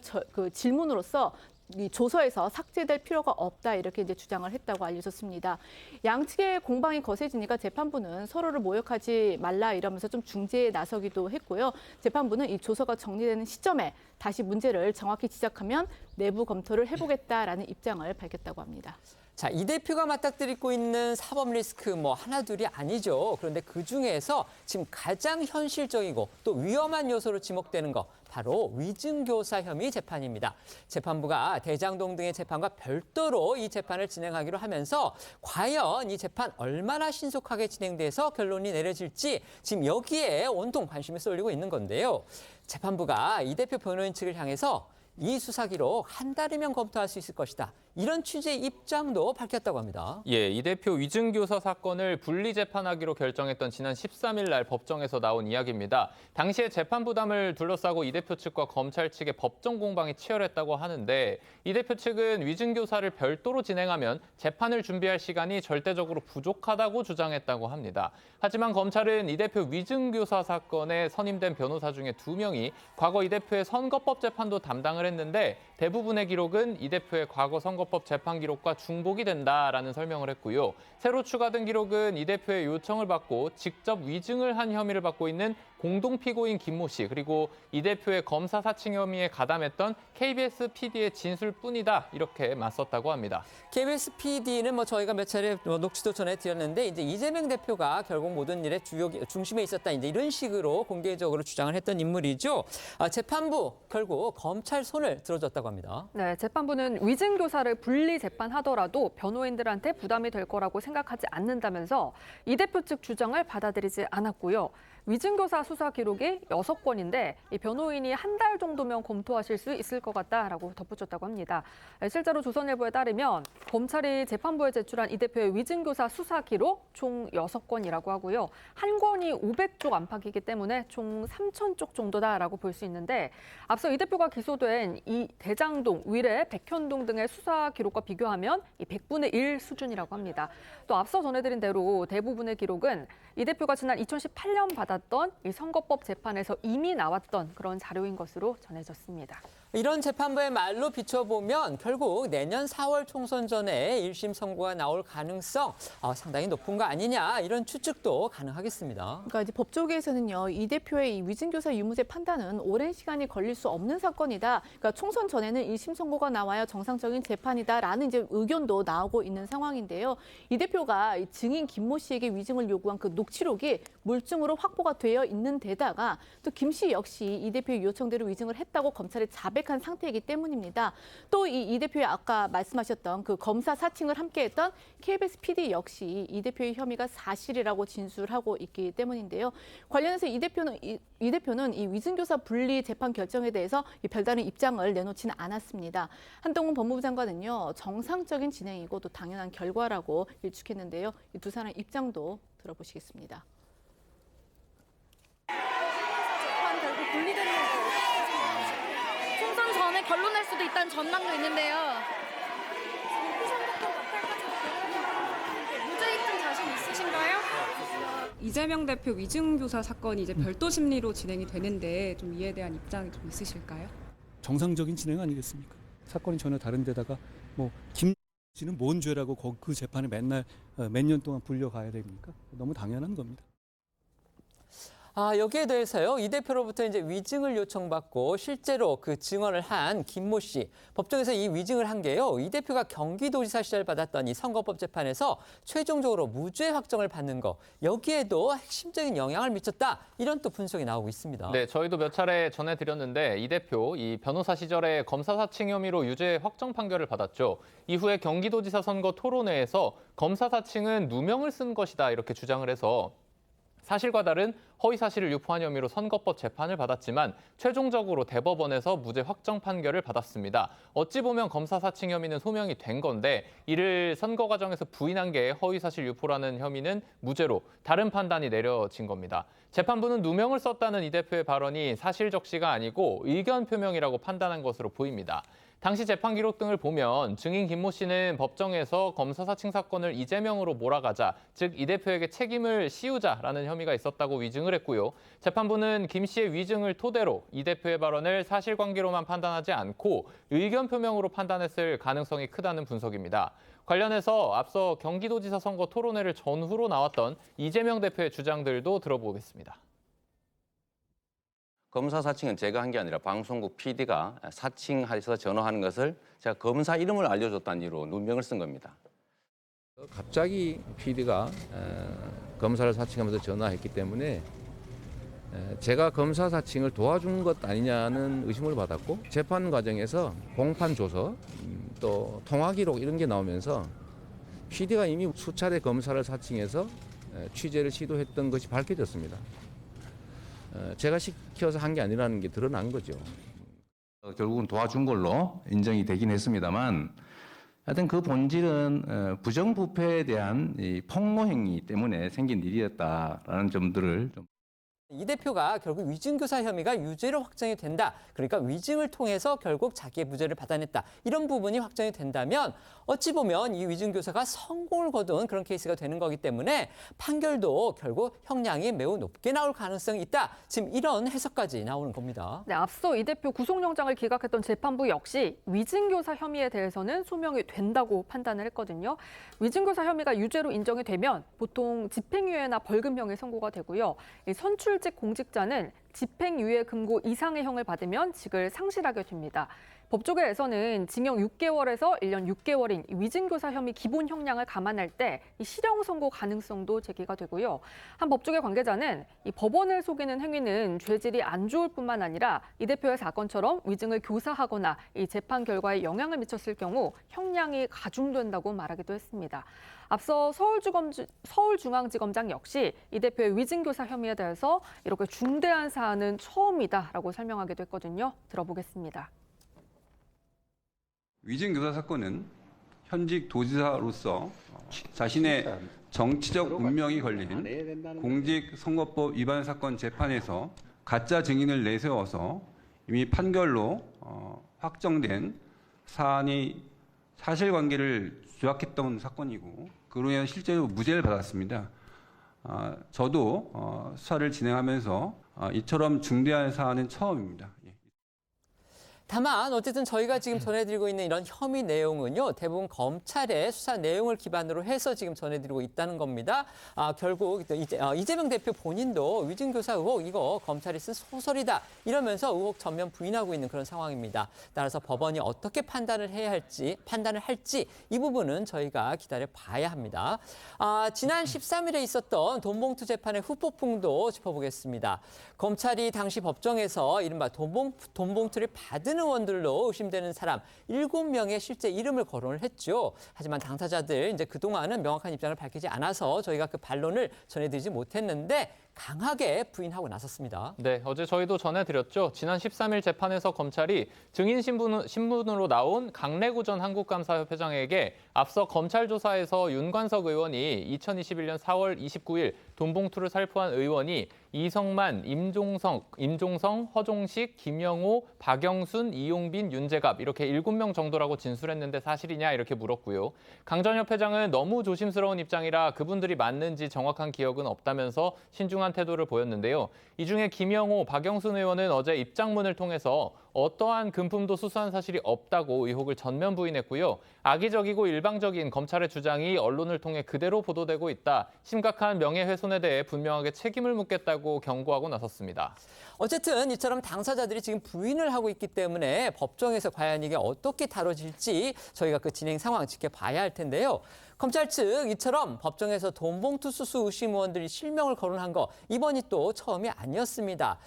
질문으로서 이 조서에서 삭제될 필요가 없다 이렇게 이제 주장을 했다고 알려졌습니다. 양측의 공방이 거세지니까 재판부는 서로를 모욕하지 말라 이러면서 좀 중재에 나서기도 했고요. 재판부는 이 조서가 정리되는 시점에 다시 문제를 정확히 지적하면 내부 검토를 해보겠다라는 입장을 밝혔다고 합니다. 자, 이 대표가 맞닥뜨리고 있는 사법 리스크 하나 둘이 아니죠. 그런데 그중에서 지금 가장 현실적이고 또 위험한 요소로 지목되는 거 바로 위증교사 혐의 재판입니다. 재판부가 대장동 등의 재판과 별도로 이 재판을 진행하기로 하면서 과연 이 재판 얼마나 신속하게 진행돼서 결론이 내려질지 지금 여기에 온통 관심이 쏠리고 있는 건데요. 재판부가 이 대표 변호인 측을 향해서 이 수사 기록 한 달이면 검토할 수 있을 것이다. 이런 취지의 입장도 밝혔다고 합니다. 예, 이 대표 위증교사 사건을 분리 재판하기로 결정했던 지난 13일 날 법정에서 나온 이야기입니다. 당시에 재판 부담을 둘러싸고 이 대표 측과 검찰 측의 법정 공방이 치열했다고 하는데 이 대표 측은 위증교사를 별도로 진행하면 재판을 준비할 시간이 절대적으로 부족하다고 주장했다고 합니다. 하지만 검찰은 이 대표 위증교사 사건에 선임된 변호사 중에 2명이 과거 이 대표의 선거법 재판도 담당을 했는데 대부분의 기록은 이 대표의 과거 선거법 재판 기록과 중복이 된다라는 설명을 했고요. 새로 추가된 기록은 이 대표의 요청을 받고 직접 위증을 한 혐의를 받고 있는 공동 피고인 김모 씨 그리고 이 대표의 검사 사칭 혐의에 가담했던 KBS PD의 진술뿐이다 이렇게 맞섰다고 합니다. KBS PD는 저희가 몇 차례 녹취도 전해드렸는데 이제 이재명 대표가 결국 모든 일의 중심에 있었다 이제 이런 식으로 공개적으로 주장을 했던 인물이죠. 재판부 결국 검찰 손을 들어줬다고 합니다. 네, 재판부는 위증교사를 분리 재판하더라도 변호인들한테 부담이 될 거라고 생각하지 않는다면서 이 대표 측 주장을 받아들이지 않았고요. 위증교사 수사 기록이 6건인데 이 변호인이 한 달 정도면 검토하실 수 있을 것 같다라고 덧붙였다고 합니다. 실제로 조선일보에 따르면 검찰이 재판부에 제출한 이 대표의 위증교사 수사 기록 총 6건이라고 하고요. 한 건이 500쪽 안팎이기 때문에 총 3,000쪽 정도다라고 볼 수 있는데 앞서 이 대표가 기소된 이 대장동, 위례, 백현동 등의 수사 기록과 비교하면 이 100분의 1 수준이라고 합니다. 또 앞서 전해드린 대로 대부분의 기록은 이 대표가 지난 2018년 받았던 이 선거법 재판에서 이미 나왔던 그런 자료인 것으로 전해졌습니다. 이런 재판부의 말로 비춰보면 결국 내년 4월 총선 전에 1심 선고가 나올 가능성 상당히 높은 거 아니냐 이런 추측도 가능하겠습니다. 그러니까 이제 법조계에서는요, 이 대표의 이 위증교사 유무죄 판단은 오랜 시간이 걸릴 수 없는 사건이다. 그러니까 총선 전에는 1심 선고가 나와야 정상적인 재판이다라는 이제 의견도 나오고 있는 상황인데요. 이 대표가 증인 김모 씨에게 위증을 요구한 그 녹취록이 물증으로 확보가 확보가 되어 있는 데다가 또 김 씨 역시 이 대표의 요청대로 위증을 했다고 검찰에 자백한 상태이기 때문입니다. 또 이 대표의 아까 말씀하셨던 그 검사 사칭을 함께했던 KBS PD 역시 이 대표의 혐의가 사실이라고 진술하고 있기 때문인데요. 관련해서 이 대표는 이 위증교사 분리 재판 결정에 대해서 별다른 입장을 내놓지는 않았습니다. 한동훈 법무부 장관은요, 정상적인 진행이고 또 당연한 결과라고 일축했는데요. 이 두 사람 입장도 들어보시겠습니다. 재판 결국 분리되는 총선 전에 결론 날 수도 있다는 전망도 있는데요. 무죄 입증 자신 있으신가요? 이재명 대표 위증교사 사건이 이제 별도 심리로 진행이 되는데 좀 이에 대한 입장이 좀 있으실까요? 정상적인 진행 아니겠습니까? 사건이 전혀 다른 데다가 뭐 김 씨는 뭔 죄라고 그 재판에 맨날 몇 년 동안 불려가야 됩니까? 너무 당연한 겁니다. 여기에 대해서요, 이 대표로부터 이제 위증을 요청받고 실제로 그 증언을 한 김모 씨. 법정에서 이 위증을 한 게요, 이 대표가 경기도지사 시절 받았던 이 선거법 재판에서 최종적으로 무죄 확정을 받는 거, 여기에도 핵심적인 영향을 미쳤다. 이런 또 분석이 나오고 있습니다. 네, 저희도 몇 차례 전해드렸는데 이 대표, 이 변호사 시절에 검사 사칭 혐의로 유죄 확정 판결을 받았죠. 이후에 경기도지사 선거 토론회에서 검사 사칭은 누명을 쓴 것이다 이렇게 주장을 해서 사실과 다른 허위 사실을 유포한 혐의로 선거법 재판을 받았지만 최종적으로 대법원에서 무죄 확정 판결을 받았습니다. 어찌 보면 검사 사칭 혐의는 소명이 된 건데 이를 선거 과정에서 부인한 게 허위 사실 유포라는 혐의는 무죄로 다른 판단이 내려진 겁니다. 재판부는 누명을 썼다는 이 대표의 발언이 사실 적시가 아니고 의견 표명이라고 판단한 것으로 보입니다. 당시 재판 기록 등을 보면 증인 김모 씨는 법정에서 검사 사칭 사건을 이재명으로 몰아가자, 즉 이 대표에게 책임을 씌우자라는 혐의가 있었다고 위증을 했고요. 재판부는 김 씨의 위증을 토대로 이 대표의 발언을 사실관계로만 판단하지 않고 의견 표명으로 판단했을 가능성이 크다는 분석입니다. 관련해서 앞서 경기도지사 선거 토론회를 전후로 나왔던 이재명 대표의 주장들도 들어보겠습니다. 검사 사칭은 제가 한 게 아니라 방송국 PD가 사칭해서 전화하는 것을 제가 검사 이름을 알려줬다는 이유로 누명을 쓴 겁니다. 갑자기 PD가 검사를 사칭하면서 전화했기 때문에 제가 검사 사칭을 도와준 것 아니냐는 의심을 받았고, 재판 과정에서 공판 조서, 또 통화 기록 이런 게 나오면서 PD가 이미 수차례 검사를 사칭해서 취재를 시도했던 것이 밝혀졌습니다. 제가 시켜서 한 게 아니라는 게 드러난 거죠. 결국은 도와준 걸로 인정이 되긴 했습니다만, 하여튼 그 본질은 부정부패에 대한 이 폭로 행위 때문에 생긴 일이었다라는 점들을 좀. 이 대표가 결국 위증교사 혐의가 유죄로 확정이 된다. 그러니까 위증을 통해서 결국 자기의 무죄를 받아냈다. 이런 부분이 확정이 된다면 어찌 보면 이 위증교사가 성공을 거둔 그런 케이스가 되는 거기 때문에 판결도 결국 형량이 매우 높게 나올 가능성이 있다. 지금 이런 해석까지 나오는 겁니다. 네, 앞서 이 대표 구속영장을 기각했던 재판부 역시 위증교사 혐의에 대해서는 소명이 된다고 판단을 했거든요. 위증교사 혐의가 유죄로 인정이 되면 보통 집행유예나 벌금형이 선고가 되고요. 이 선출직 공직자는 집행유예 금고 이상의 형을 받으면 직을 상실하게 됩니다. 법조계에서는 징역 6개월에서 1년 6개월인 위증교사 혐의 기본 형량을 감안할 때 이 실형 선고 가능성도 제기가 되고요. 한 법조계 관계자는 이 법원을 속이는 행위는 죄질이 안 좋을 뿐만 아니라 이 대표의 사건처럼 위증을 교사하거나 이 재판 결과에 영향을 미쳤을 경우 형량이 가중된다고 말하기도 했습니다. 앞서 서울중앙지검장 역시 이 대표의 위증교사 혐의에 대해서 이렇게 중대한 사안은 처음이다라고 설명하기도 했거든요. 들어보겠습니다. 위증교사 사건은 현직 도지사로서 자신의 정치적 운명이 걸린 공직선거법 위반 사건 재판에서 가짜 증인을 내세워서 이미 판결로 확정된 사안이 사실관계를 조작했던 사건이고, 그로 인해 실제로 무죄를 받았습니다. 저도 수사를 진행하면서 이처럼 중대한 사안은 처음입니다. 다만 어쨌든 저희가 지금 전해드리고 있는 이런 혐의 내용은요, 대부분 검찰의 수사 내용을 기반으로 해서 지금 전해드리고 있다는 겁니다. 결국 이재명 대표 본인도 위증교사 의혹 이거 검찰이 쓴 소설이다 이러면서 의혹 전면 부인하고 있는 그런 상황입니다. 따라서 법원이 어떻게 판단을 할지 이 부분은 저희가 기다려 봐야 합니다. 지난 13일에 있었던 돈봉투 재판의 후폭풍도 짚어보겠습니다. 검찰이 당시 법정에서 이른바 돈봉투를 받은 의원들로 의심되는 사람 7명의 실제 이름을 거론을 했죠. 하지만 당사자들 이제 그동안은 명확한 입장을 밝히지 않아서 저희가 그 반론을 전해드리지 못했는데 강하게 부인하고 나섰습니다. 네, 어제 저희도 전해드렸죠. 지난 13일 재판에서 검찰이 증인 신분으로 나온 강래구 전 한국감사협회장에게 앞서 검찰 조사에서 윤관석 의원이 2021년 4월 29일 돈봉투를 살포한 의원이 이성만, 임종성, 허종식, 김영호, 박영순, 이용빈, 윤재갑 이렇게 7명 정도라고 진술했는데 사실이냐 이렇게 물었고요. 강 전 협회장은 너무 조심스러운 입장이라 그분들이 맞는지 정확한 기억은 없다면서 신중한 태도를 보였는데요. 이 중에 김영호, 박영순 의원은 어제 입장문을 통해서 어떠한 금품도 수수한 사실이 없다고 의혹을 전면 부인했고요. 악의적이고 일방적인 검찰의 주장이 언론을 통해 그대로 보도되고 있다. 심각한 명예훼손에 대해 분명하게 책임을 묻겠다고 경고하고 나섰습니다. 어쨌든 이처럼 당사자들이 지금 부인을 하고 있기 때문에 법정에서 과연 이게 어떻게 다뤄질지 저희가 그 진행 상황 지켜봐야 할 텐데요. 검찰 측 이처럼 법정에서 돈봉투 수수 의심 의원들이 실명을 거론한 거 이번이 또 처음이 아니었습니다.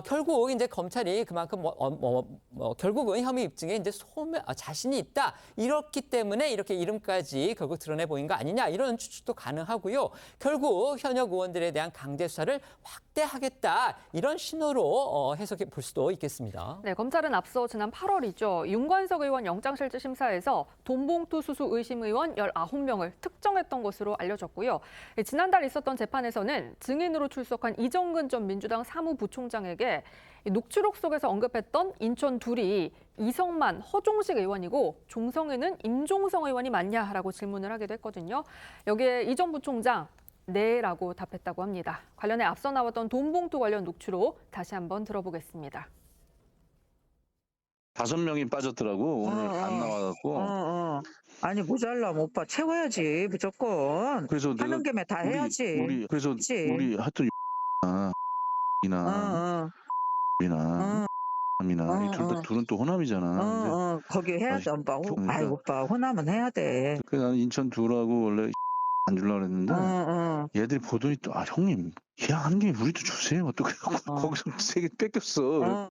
결국 이제 검찰이 그만큼 결국은 혐의 입증에 이제 자신이 있다 이렇기 때문에 이렇게 이름까지 결국 드러내 보인 거 아니냐 이런 추측도 가능하고요. 결국 현역 의원들에 대한 강제 수사를 확대하겠다 이런 신호로 해석해 볼 수도 있겠습니다. 네, 검찰은 앞서 지난 8월이죠. 윤관석 의원 영장실질심사에서 돈봉투 수수 의심 의원 19명을 특정했던 것으로 알려졌고요. 지난달 있었던 재판에서는 증인으로 출석한 이정근 전 민주당 사무부총장에게 녹취록 속에서 언급했던 인천 둘이 이성만, 허종식 의원이고 종성에는 임종성 의원이 맞냐라고 질문을 하기도 했거든요. 여기에 이 전 부총장 네라고 답했다고 합니다. 관련해 앞서 나왔던 돈봉투 관련 녹취록 다시 한번 들어보겠습니다. 5명이 빠졌더라고. 오늘 안 나와갖고. 아니 모자라면 오빠 채워야지 무조건. 그래서 하는 김에 다 해야지. 그래서 우리 하여튼 이나 이나 이 둘은 또 호남이잖아. 거기 해야지 오빠. 아이 오빠 호남은 해야 돼. 그래서 나는 인천 둘하고 원래 안 주려고 그랬는데 얘들이 보더니 또 형님 한 개 우리도 주세요. 또 거기서 3개 뺏겼어.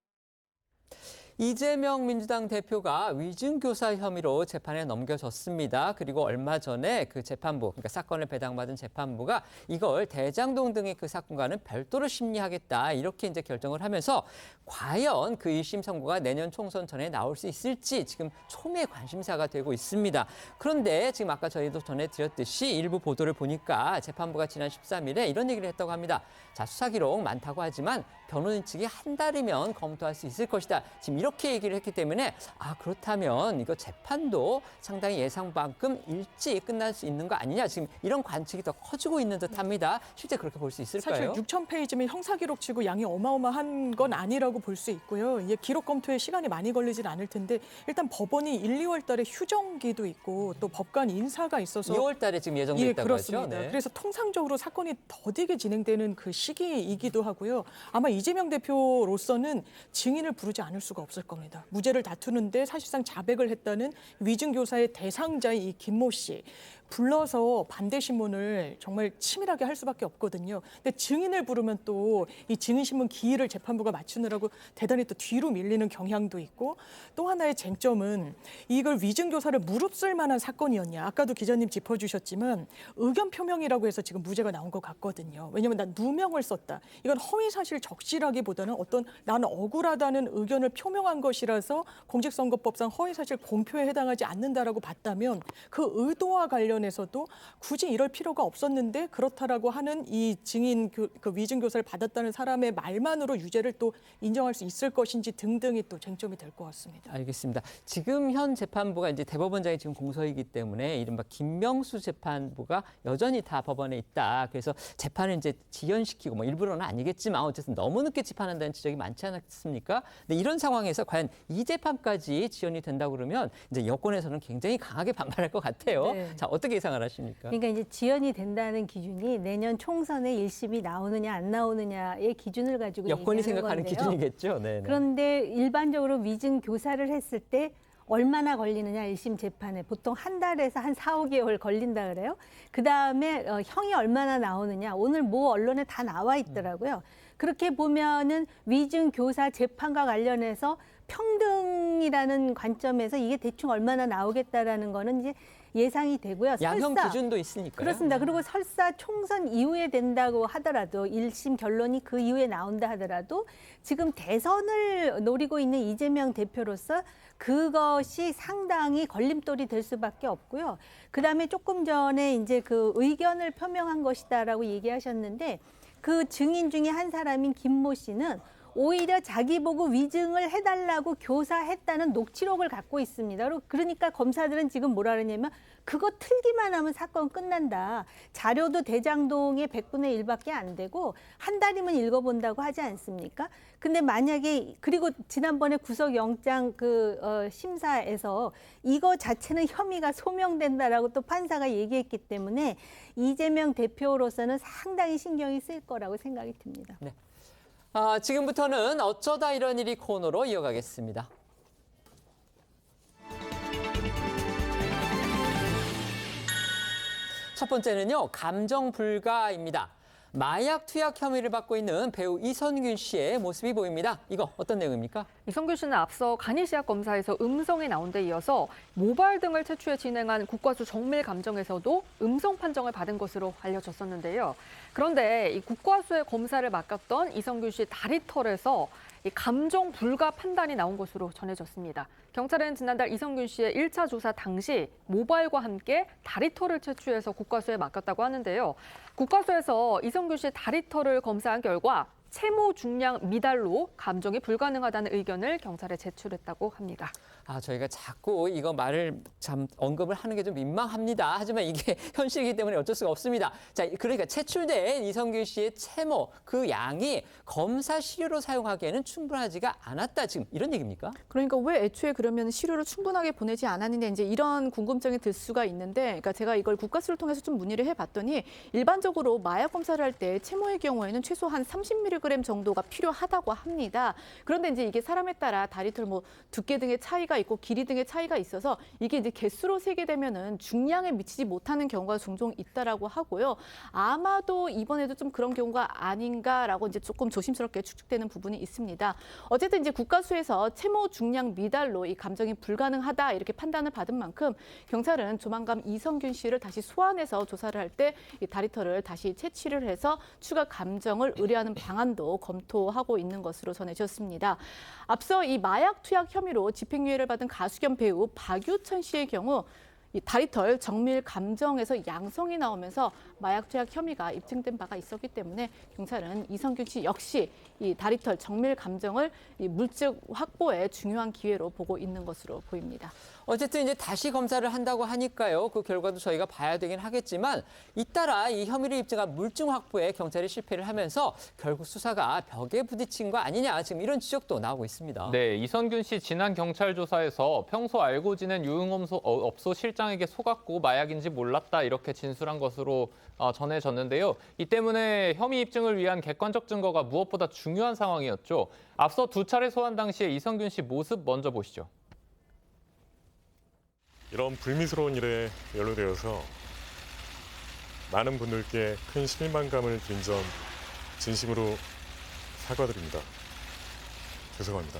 이재명 민주당 대표가 위증교사 혐의로 재판에 넘겨졌습니다. 그리고 얼마 전에 그 재판부, 그러니까 사건을 배당받은 재판부가 이걸 대장동 등의 그 사건과는 별도로 심리하겠다 이렇게 이제 결정을 하면서 과연 그 1심 선고가 내년 총선 전에 나올 수 있을지 지금 초미의 관심사가 되고 있습니다. 그런데 지금 아까 저희도 전해드렸듯이 일부 보도를 보니까 재판부가 지난 13일에 이런 얘기를 했다고 합니다. 자, 수사 기록 많다고 하지만 변호인 측이 한 달이면 검토할 수 있을 것이다. 지금 이렇게 얘기를 했기 때문에 그렇다면 이거 재판도 상당히 예상만큼 일찍 끝날 수 있는 거 아니냐. 지금 이런 관측이 더 커지고 있는 듯합니다. 실제 그렇게 볼 수 있을까요? 사실 6,000페이지면 형사기록치고 양이 어마어마한 건 아니라고 볼 수 있고요. 이게 기록 검토에 시간이 많이 걸리진 않을 텐데 일단 법원이 1, 2월 달에 휴정기도 있고 또 법관 인사가 있어서 2월 달에 지금 예정돼 있다고 그렇습니다. 하죠. 네. 그래서 통상적으로 사건이 더디게 진행되는 그 시기이기도 하고요. 아마 이재명 대표로서는 증인을 부르지 않을 수가 없을 겁니다. 무죄를 다투는데 사실상 자백을 했다는 위증교사의 대상자인 이 김모 씨. 불러서 반대 신문을 정말 치밀하게 할 수밖에 없거든요. 근데 증인을 부르면 또 이 증인 신문 기일을 재판부가 맞추느라고 대단히 또 뒤로 밀리는 경향도 있고 또 하나의 쟁점은 이걸 위증교사를 무릅쓸 만한 사건이었냐. 아까도 기자님 짚어주셨지만 의견 표명이라고 해서 지금 무죄가 나온 것 같거든요. 왜냐하면 난 누명을 썼다. 이건 허위사실 적시라기보다는 어떤 나는 억울하다는 의견을 표명한 것이라서 공직선거법상 허위사실 공표에 해당하지 않는다라고 봤다면 그 의도와 관련 관련해서도 굳이 이럴 필요가 없었는데 그렇다라고 하는 이 증인 그 위증 교사를 받았다는 사람의 말만으로 유죄를 또 인정할 수 있을 것인지 등등이 또 쟁점이 될 것 같습니다. 알겠습니다. 지금 현 재판부가 이제 대법원장이 지금 공소이기 때문에 이른바 김명수 재판부가 여전히 다 법원에 있다. 그래서 재판을 이제 지연시키고 뭐 일부러는 아니겠지만 어쨌든 너무 늦게 재판한다는 지적이 많지 않았습니까? 근데 이런 상황에서 과연 이 재판까지 지연이 된다고 그러면 이제 여권에서는 굉장히 강하게 반발할 것 같아요. 네. 자, 어떻게 예상을 하십니까? 그러니까 이제 지연이 된다는 기준이 내년 총선에 1심이 나오느냐 안 나오느냐의 기준을 가지고 여권이 얘기하는 생각하는 건데요. 기준이겠죠. 네. 그런데 일반적으로 위증 교사를 했을 때 얼마나 걸리느냐 1심 재판에 보통 한 달에서 한 4, 5개월 걸린다 그래요. 그다음에 형이 얼마나 나오느냐 오늘 뭐 언론에 다 나와 있더라고요. 그렇게 보면은 위증 교사 재판과 관련해서 평등이라는 관점에서 이게 대충 얼마나 나오겠다라는 거는 이제 예상이 되고요. 양형 기준도 있으니까요. 그렇습니다. 그리고 설사 총선 이후에 된다고 하더라도 1심 결론이 그 이후에 나온다 하더라도 지금 대선을 노리고 있는 이재명 대표로서 그것이 상당히 걸림돌이 될 수밖에 없고요. 그다음에 조금 전에 이제 그 의견을 표명한 것이다라고 얘기하셨는데 그 증인 중에 한 사람인 김모 씨는 오히려 자기 보고 위증을 해달라고 교사했다는 녹취록을 갖고 있습니다. 그러니까 검사들은 지금 뭐라 그러냐면 그거 틀기만 하면 사건 끝난다. 자료도 대장동의 100분의 1밖에 안 되고 한 달이면 읽어본다고 하지 않습니까? 근데 만약에 그리고 지난번에 구속영장 심사에서 이거 자체는 혐의가 소명된다라고 또 판사가 얘기했기 때문에 이재명 대표로서는 상당히 신경이 쓸 거라고 생각이 듭니다. 네. 지금부터는 어쩌다 이런 일이 코너로 이어가겠습니다. 첫 번째는요, 감정 불가입니다. 마약 투약 혐의를 받고 있는 배우 이선균 씨의 모습이 보입니다. 이거 어떤 내용입니까? 이선균 씨는 앞서 간이시약 검사에서 음성이 나온 데 이어서 모발 등을 채취해 진행한 국과수 정밀 감정에서도 음성 판정을 받은 것으로 알려졌었는데요. 그런데 이 국과수의 검사를 맡았던 이선균 씨 다리털에서 이 감정 불가 판단이 나온 것으로 전해졌습니다. 경찰은 지난달 이선균 씨의 1차 조사 당시 모발과 함께 다리털을 채취해서 국과수에 맡겼다고 하는데요. 국과수에서 이선균 씨 다리털을 검사한 결과 채모 중량 미달로 감정이 불가능하다는 의견을 경찰에 제출했다고 합니다. 저희가 자꾸 이거 말을 참 언급을 하는 게 좀 민망합니다. 하지만 이게 현실이기 때문에 어쩔 수가 없습니다. 자, 그러니까 채출된 이선균 씨의 채모 그 양이 검사 시료로 사용하기에는 충분하지가 않았다. 지금 이런 얘기입니까? 그러니까 왜 애초에 그러면 시료를 충분하게 보내지 않았는데 이제 이런 궁금증이 들 수가 있는데, 그러니까 제가 이걸 국과수를 통해서 좀 문의를 해봤더니 일반적으로 마약 검사를 할 때 채모의 경우에는 최소한 30mg 정도가 필요하다고 합니다. 그런데 이제 이게 사람에 따라 다리털 뭐 두께 등의 차이가 있고 길이 등의 차이가 있어서 이게 이제 개수로 세게 되면은 중량에 미치지 못하는 경우가 종종 있다라고 하고요. 아마도 이번에도 좀 그런 경우가 아닌가라고 이제 조금 조심스럽게 추측되는 부분이 있습니다. 어쨌든 이제 국과수에서 채모 중량 미달로 이 감정이 불가능하다 이렇게 판단을 받은 만큼 경찰은 조만간 이선균 씨를 다시 소환해서 조사를 할 때 이 다리털을 다시 채취를 해서 추가 감정을 의뢰하는 방안도 검토하고 있는 것으로 전해졌습니다. 앞서 이 마약 투약 혐의로 집행유예를 받은 가수 겸 배우 박유천 씨의 경우 이 다리털 정밀 감정에서 양성이 나오면서 마약 투약 혐의가 입증된 바가 있었기 때문에 경찰은 이선균 씨 역시 이 다리털 정밀 감정을 이 물증 확보에 중요한 기회로 보고 있는 것으로 보입니다. 어쨌든 이제 다시 검사를 한다고 하니까요. 그 결과도 저희가 봐야 되긴 하겠지만 잇따라 이 혐의를 입증한 물증 확보에 경찰이 실패를 하면서 결국 수사가 벽에 부딪힌 거 아니냐 지금 이런 지적도 나오고 있습니다. 네, 이선균 씨 지난 경찰 조사에서 평소 알고 지낸 유흥업소 실장에게 속았고 마약인지 몰랐다 이렇게 진술한 것으로 전해졌는데요. 이 때문에 혐의 입증을 위한 객관적 증거가 무엇보다 중요한 상황이었죠. 앞서 두 차례 소환 당시에 이선균 씨 모습 먼저 보시죠. 이런 불미스러운 일에 연루되어서 많은 분들께 큰 실망감을 드린 점 진심으로 사과드립니다. 죄송합니다.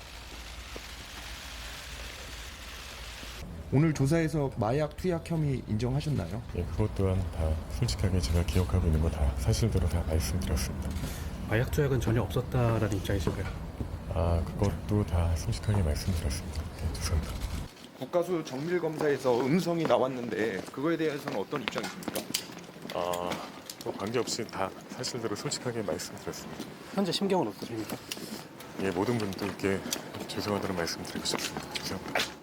오늘 조사에서 마약 투약 혐의 인정하셨나요? 예, 그것 또한 다 솔직하게 제가 기억하고 있는 거 다 사실대로 다 말씀드렸습니다. 마약 투약은 전혀 없었다라는 입장이신가요? 그것도 다 솔직하게 말씀드렸습니다. 네, 죄송합니다. 국가수 정밀 검사에서 음성이 나왔는데 그거에 대해서는 어떤 입장이십니까? 뭐 관계없이 다 사실대로 솔직하게 말씀드렸습니다. 현재 심경은 어떠십니까? 예, 모든 분들께 죄송하다는 말씀드리고 싶습니다. 죄송합니다.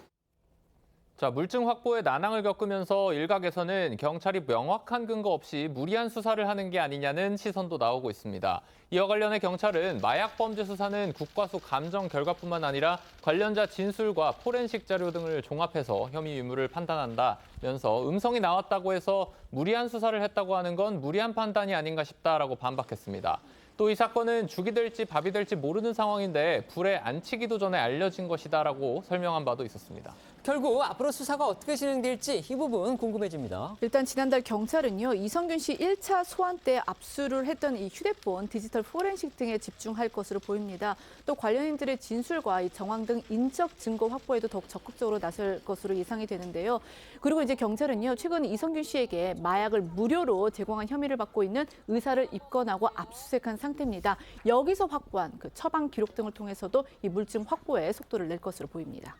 자, 물증 확보에 난항을 겪으면서 일각에서는 경찰이 명확한 근거 없이 무리한 수사를 하는 게 아니냐는 시선도 나오고 있습니다. 이와 관련해 경찰은 마약 범죄 수사는 국과수 감정 결과뿐만 아니라 관련자 진술과 포렌식 자료 등을 종합해서 혐의 유무를 판단한다면서 음성이 나왔다고 해서 무리한 수사를 했다고 하는 건 무리한 판단이 아닌가 싶다라고 반박했습니다. 또 이 사건은 죽이 될지 밥이 될지 모르는 상황인데 불에 안 치기도 전에 알려진 것이다라고 설명한 바도 있었습니다. 결국 앞으로 수사가 어떻게 진행될지 이 부분 궁금해집니다. 일단 지난달 경찰은요, 이성균 씨 1차 소환 때 압수를 했던 이 휴대폰, 디지털 포렌식 등에 집중할 것으로 보입니다. 또 관련인들의 진술과 이 정황 등 인적 증거 확보에도 더욱 적극적으로 나설 것으로 예상이 되는데요. 그리고 이제 경찰은요, 최근 이성균 씨에게 마약을 무료로 제공한 혐의를 받고 있는 의사를 입건하고 압수수색한 상태입니다. 여기서 확보한 그 처방 기록 등을 통해서도 이 물증 확보에 속도를 낼 것으로 보입니다.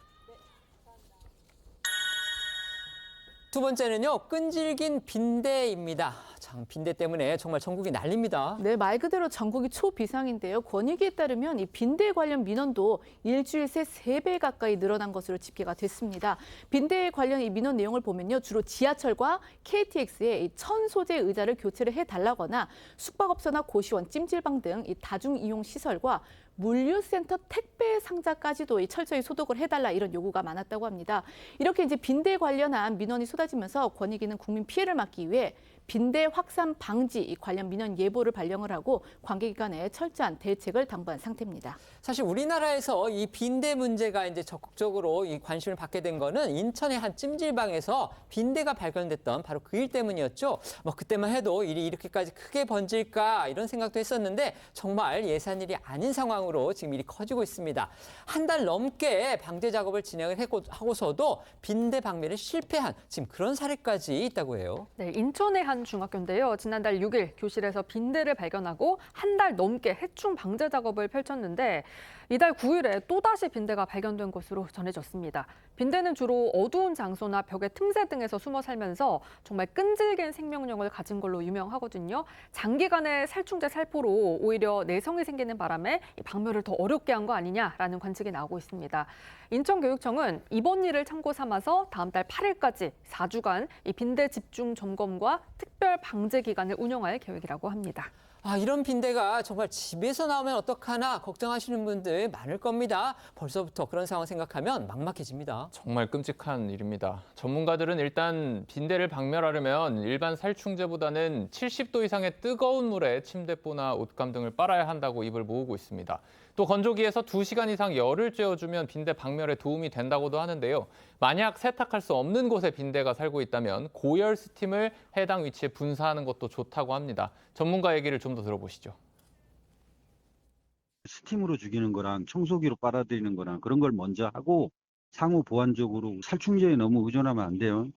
두 번째는요, 끈질긴 빈대입니다. 참, 빈대 때문에 정말 전국이 난립니다. 네, 말 그대로 전국이 초비상인데요. 권익위에 따르면 이 빈대 관련 민원도 일주일 새 3배 가까이 늘어난 것으로 집계가 됐습니다. 빈대 관련 이 민원 내용을 보면요, 주로 지하철과 KTX에 천 소재 의자를 교체를 해달라거나 숙박업소나 고시원, 찜질방 등 이 다중 이용 시설과 물류센터 택배 상자까지도 철저히 소독을 해달라 이런 요구가 많았다고 합니다. 이렇게 이제 빈대 관련한 민원이 쏟아지면서 권익위는 국민 피해를 막기 위해 빈대 확산 방지 관련 민원 예보를 발령을 하고 관계기관에 철저한 대책을 당부한 상태입니다. 사실 우리나라에서 이 빈대 문제가 이제 적극적으로 이 관심을 받게 된 거는 인천의 한 찜질방에서 빈대가 발견됐던 바로 그 일 때문이었죠. 뭐 그때만 해도 일이 이렇게까지 크게 번질까 이런 생각도 했었는데 정말 예산 일이 아닌 상황으로 지금 일이 커지고 있습니다. 한 달 넘게 방제 작업을 진행을 하고서도 빈대 박멸에 실패한 지금 그런 사례까지 있다고 해요. 네, 인천의 한 중학교인데요. 지난달 6일 교실에서 빈대를 발견하고 한 달 넘게 해충 방제 작업을 펼쳤는데 이달 9일에 또다시 빈대가 발견된 것으로 전해졌습니다. 빈대는 주로 어두운 장소나 벽의 틈새 등에서 숨어 살면서 정말 끈질긴 생명력을 가진 걸로 유명하거든요. 장기간의 살충제 살포로 오히려 내성이 생기는 바람에 박멸을 더 어렵게 한 거 아니냐라는 관측이 나오고 있습니다. 인천교육청은 이번 일을 참고 삼아서 다음 달 8일까지 4주간 이 빈대 집중 점검과 특별 방제 기간을 운영할 계획이라고 합니다. 이런 빈대가 정말 집에서 나오면 어떡하나 걱정하시는 분들 많을 겁니다. 벌써부터 그런 상황 생각하면 막막해집니다. 정말 끔찍한 일입니다. 전문가들은 일단 빈대를 박멸하려면 일반 살충제보다는 70도 이상의 뜨거운 물에 침대보나 옷감 등을 빨아야 한다고 입을 모으고 있습니다. 또 건조기에서 2시간 이상 열을 쬐어주면 빈대 박멸에 도움이 된다고도 하는데요. 만약 세탁할 수 없는 곳에 빈대가 살고 있다면 고열 스팀을 해당 위치에 분사하는 것도 좋다고 합니다. 전문가 얘기를 좀 더 들어보시죠. 스팀으로 죽이는 거랑 청소기로 빨아들이는 거랑 그런 걸 먼저 하고 상호 보완적으로 살충제에 너무 의존하면 안 돼요.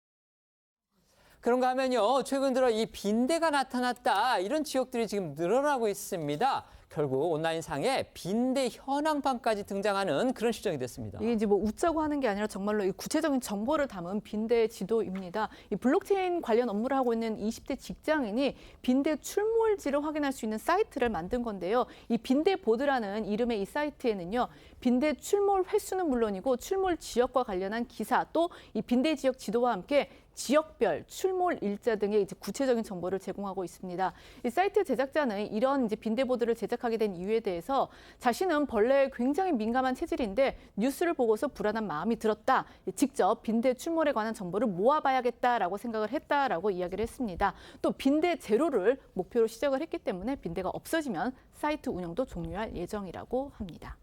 그런가 하면요, 최근 들어 이 빈대가 나타났다 이런 지역들이 지금 늘어나고 있습니다. 결국 온라인상에 빈대 현황판까지 등장하는 그런 시점이 됐습니다. 이게 이제 뭐 웃자고 하는 게 아니라 정말로 이 구체적인 정보를 담은 빈대 지도입니다. 이 블록체인 관련 업무를 하고 있는 20대 직장인이 빈대 출몰지를 확인할 수 있는 사이트를 만든 건데요. 이 빈대 보드라는 이름의 이 사이트에는요, 빈대 출몰 횟수는 물론이고 출몰 지역과 관련한 기사 또 이 빈대 지역 지도와 함께 지역별 출몰 일자 등의 이제 구체적인 정보를 제공하고 있습니다. 이 사이트 제작자는 이런 이제 빈대보드를 제작하게 된 이유에 대해서 자신은 벌레에 굉장히 민감한 체질인데 뉴스를 보고서 불안한 마음이 들었다. 직접 빈대 출몰에 관한 정보를 모아봐야겠다라고 생각을 했다라고 이야기를 했습니다. 또 빈대 제로를 목표로 시작을 했기 때문에 빈대가 없어지면 사이트 운영도 종료할 예정이라고 합니다.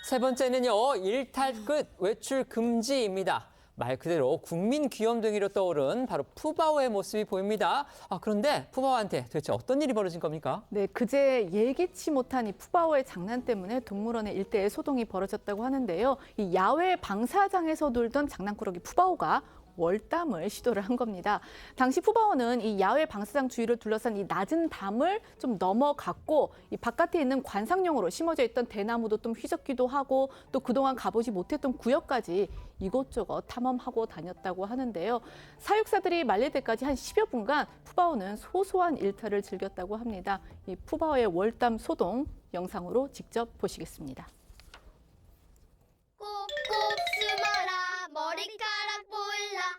세 번째는요, 일탈 끝 외출 금지입니다. 말 그대로 국민 귀염둥이로 떠오른 바로 푸바오의 모습이 보입니다. 그런데 푸바오한테 도대체 어떤 일이 벌어진 겁니까? 네, 그제 예기치 못한 이 푸바오의 장난 때문에 동물원의 일대에 소동이 벌어졌다고 하는데요. 이 야외 방사장에서 놀던 장난꾸러기 푸바오가 월담을 시도를 한 겁니다. 당시 푸바오는 이 야외 방사장 주위를 둘러싼 이 낮은 담을 좀 넘어갔고 이 바깥에 있는 관상용으로 심어져 있던 대나무도 좀 휘젓기도 하고 또 그동안 가보지 못했던 구역까지 이곳저곳 탐험하고 다녔다고 하는데요. 사육사들이 말릴 때까지 한 10여 분간 푸바오는 소소한 일탈을 즐겼다고 합니다. 이 푸바오의 월담 소동 영상으로 직접 보시겠습니다. 꼭 숨어라 머리카락 보일라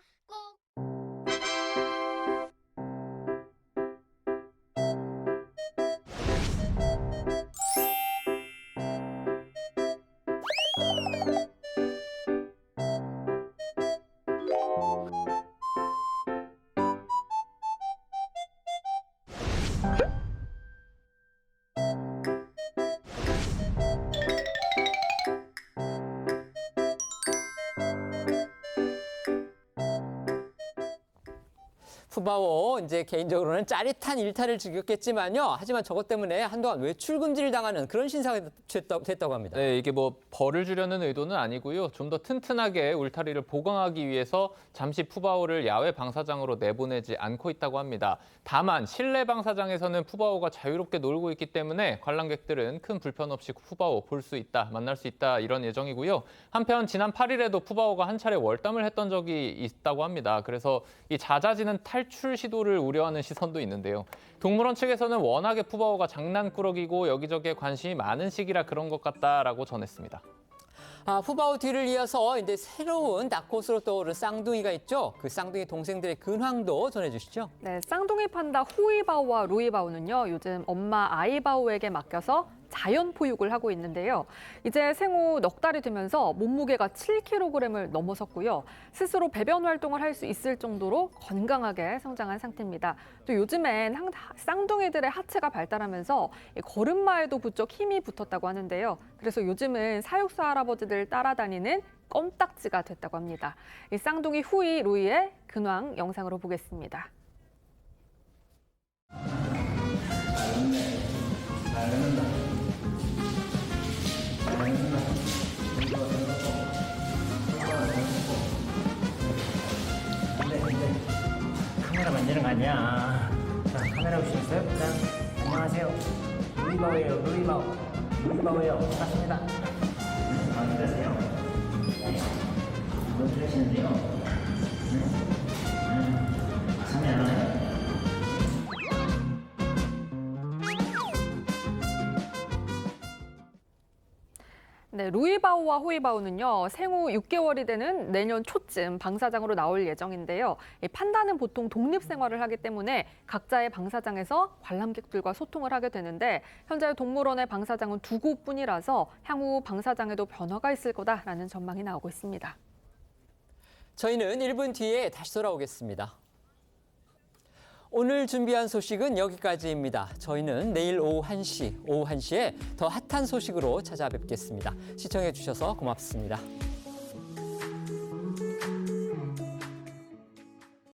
푸바오 이제 개인적으로는 짜릿한 일탈을 즐겼겠지만요. 하지만 저것 때문에 한동안 외출 금지를 당하는 그런 신사가 됐다고 합니다. 네, 이게 뭐 벌을 주려는 의도는 아니고요. 좀 더 튼튼하게 울타리를 보강하기 위해서 잠시 푸바오를 야외 방사장으로 내보내지 않고 있다고 합니다. 다만 실내 방사장에서는 푸바오가 자유롭게 놀고 있기 때문에 관람객들은 큰 불편 없이 푸바오 볼 수 있다, 만날 수 있다 이런 예정이고요. 한편 지난 8일에도 푸바오가 한 차례 월담을 했던 적이 있다고 합니다. 그래서 이 잦아지는 탈출 시도를 우려하는 시선도 있는데요. 동물원 측에서는 워낙에 푸바오가 장난꾸러기고 여기저기에 관심이 많은 시기라 그런 것 같다라고 전했습니다. 푸바오 뒤를 이어서 이제 새로운 낙꽃으로 떠오른 쌍둥이가 있죠. 그 쌍둥이 동생들의 근황도 전해주시죠. 네, 쌍둥이 판다 후이바오와 루이바오는요, 요즘 엄마 아이바오에게 맡겨서 자연 포육을 하고 있는데요. 이제 생후 넉 달이 되면서 몸무게가 7kg을 넘어섰고요. 스스로 배변 활동을 할 수 있을 정도로 건강하게 성장한 상태입니다. 또 요즘엔 쌍둥이들의 하체가 발달하면서 걸음마에도 부쩍 힘이 붙었다고 하는데요. 그래서 요즘은 사육사 할아버지들 따라다니는 껌딱지가 됐다고 합니다. 이 쌍둥이 후이, 루이의 근황 영상으로 보겠습니다. 카메라 만지는 거 아니야. 자, 카메라 보시겠어요? 자, 안녕하세요. 루이바오예요. 루이바오. 루이바오예요. 반갑습니다. 안녕하세요. 뭐 들으시는데요? 카메라. 네, 루이바오와 호이바오는요, 생후 6개월이 되는 내년 초쯤 방사장으로 나올 예정인데요. 이 판다는 보통 독립 생활을 하기 때문에 각자의 방사장에서 관람객들과 소통을 하게 되는데 현재 동물원의 방사장은 2곳뿐이라서 향후 방사장에도 변화가 있을 거다라는 전망이 나오고 있습니다. 저희는 1분 뒤에 다시 돌아오겠습니다. 오늘 준비한 소식은 여기까지입니다. 저희는 내일 오후 1시에 더 핫한 소식으로 찾아뵙겠습니다. 시청해 주셔서 고맙습니다.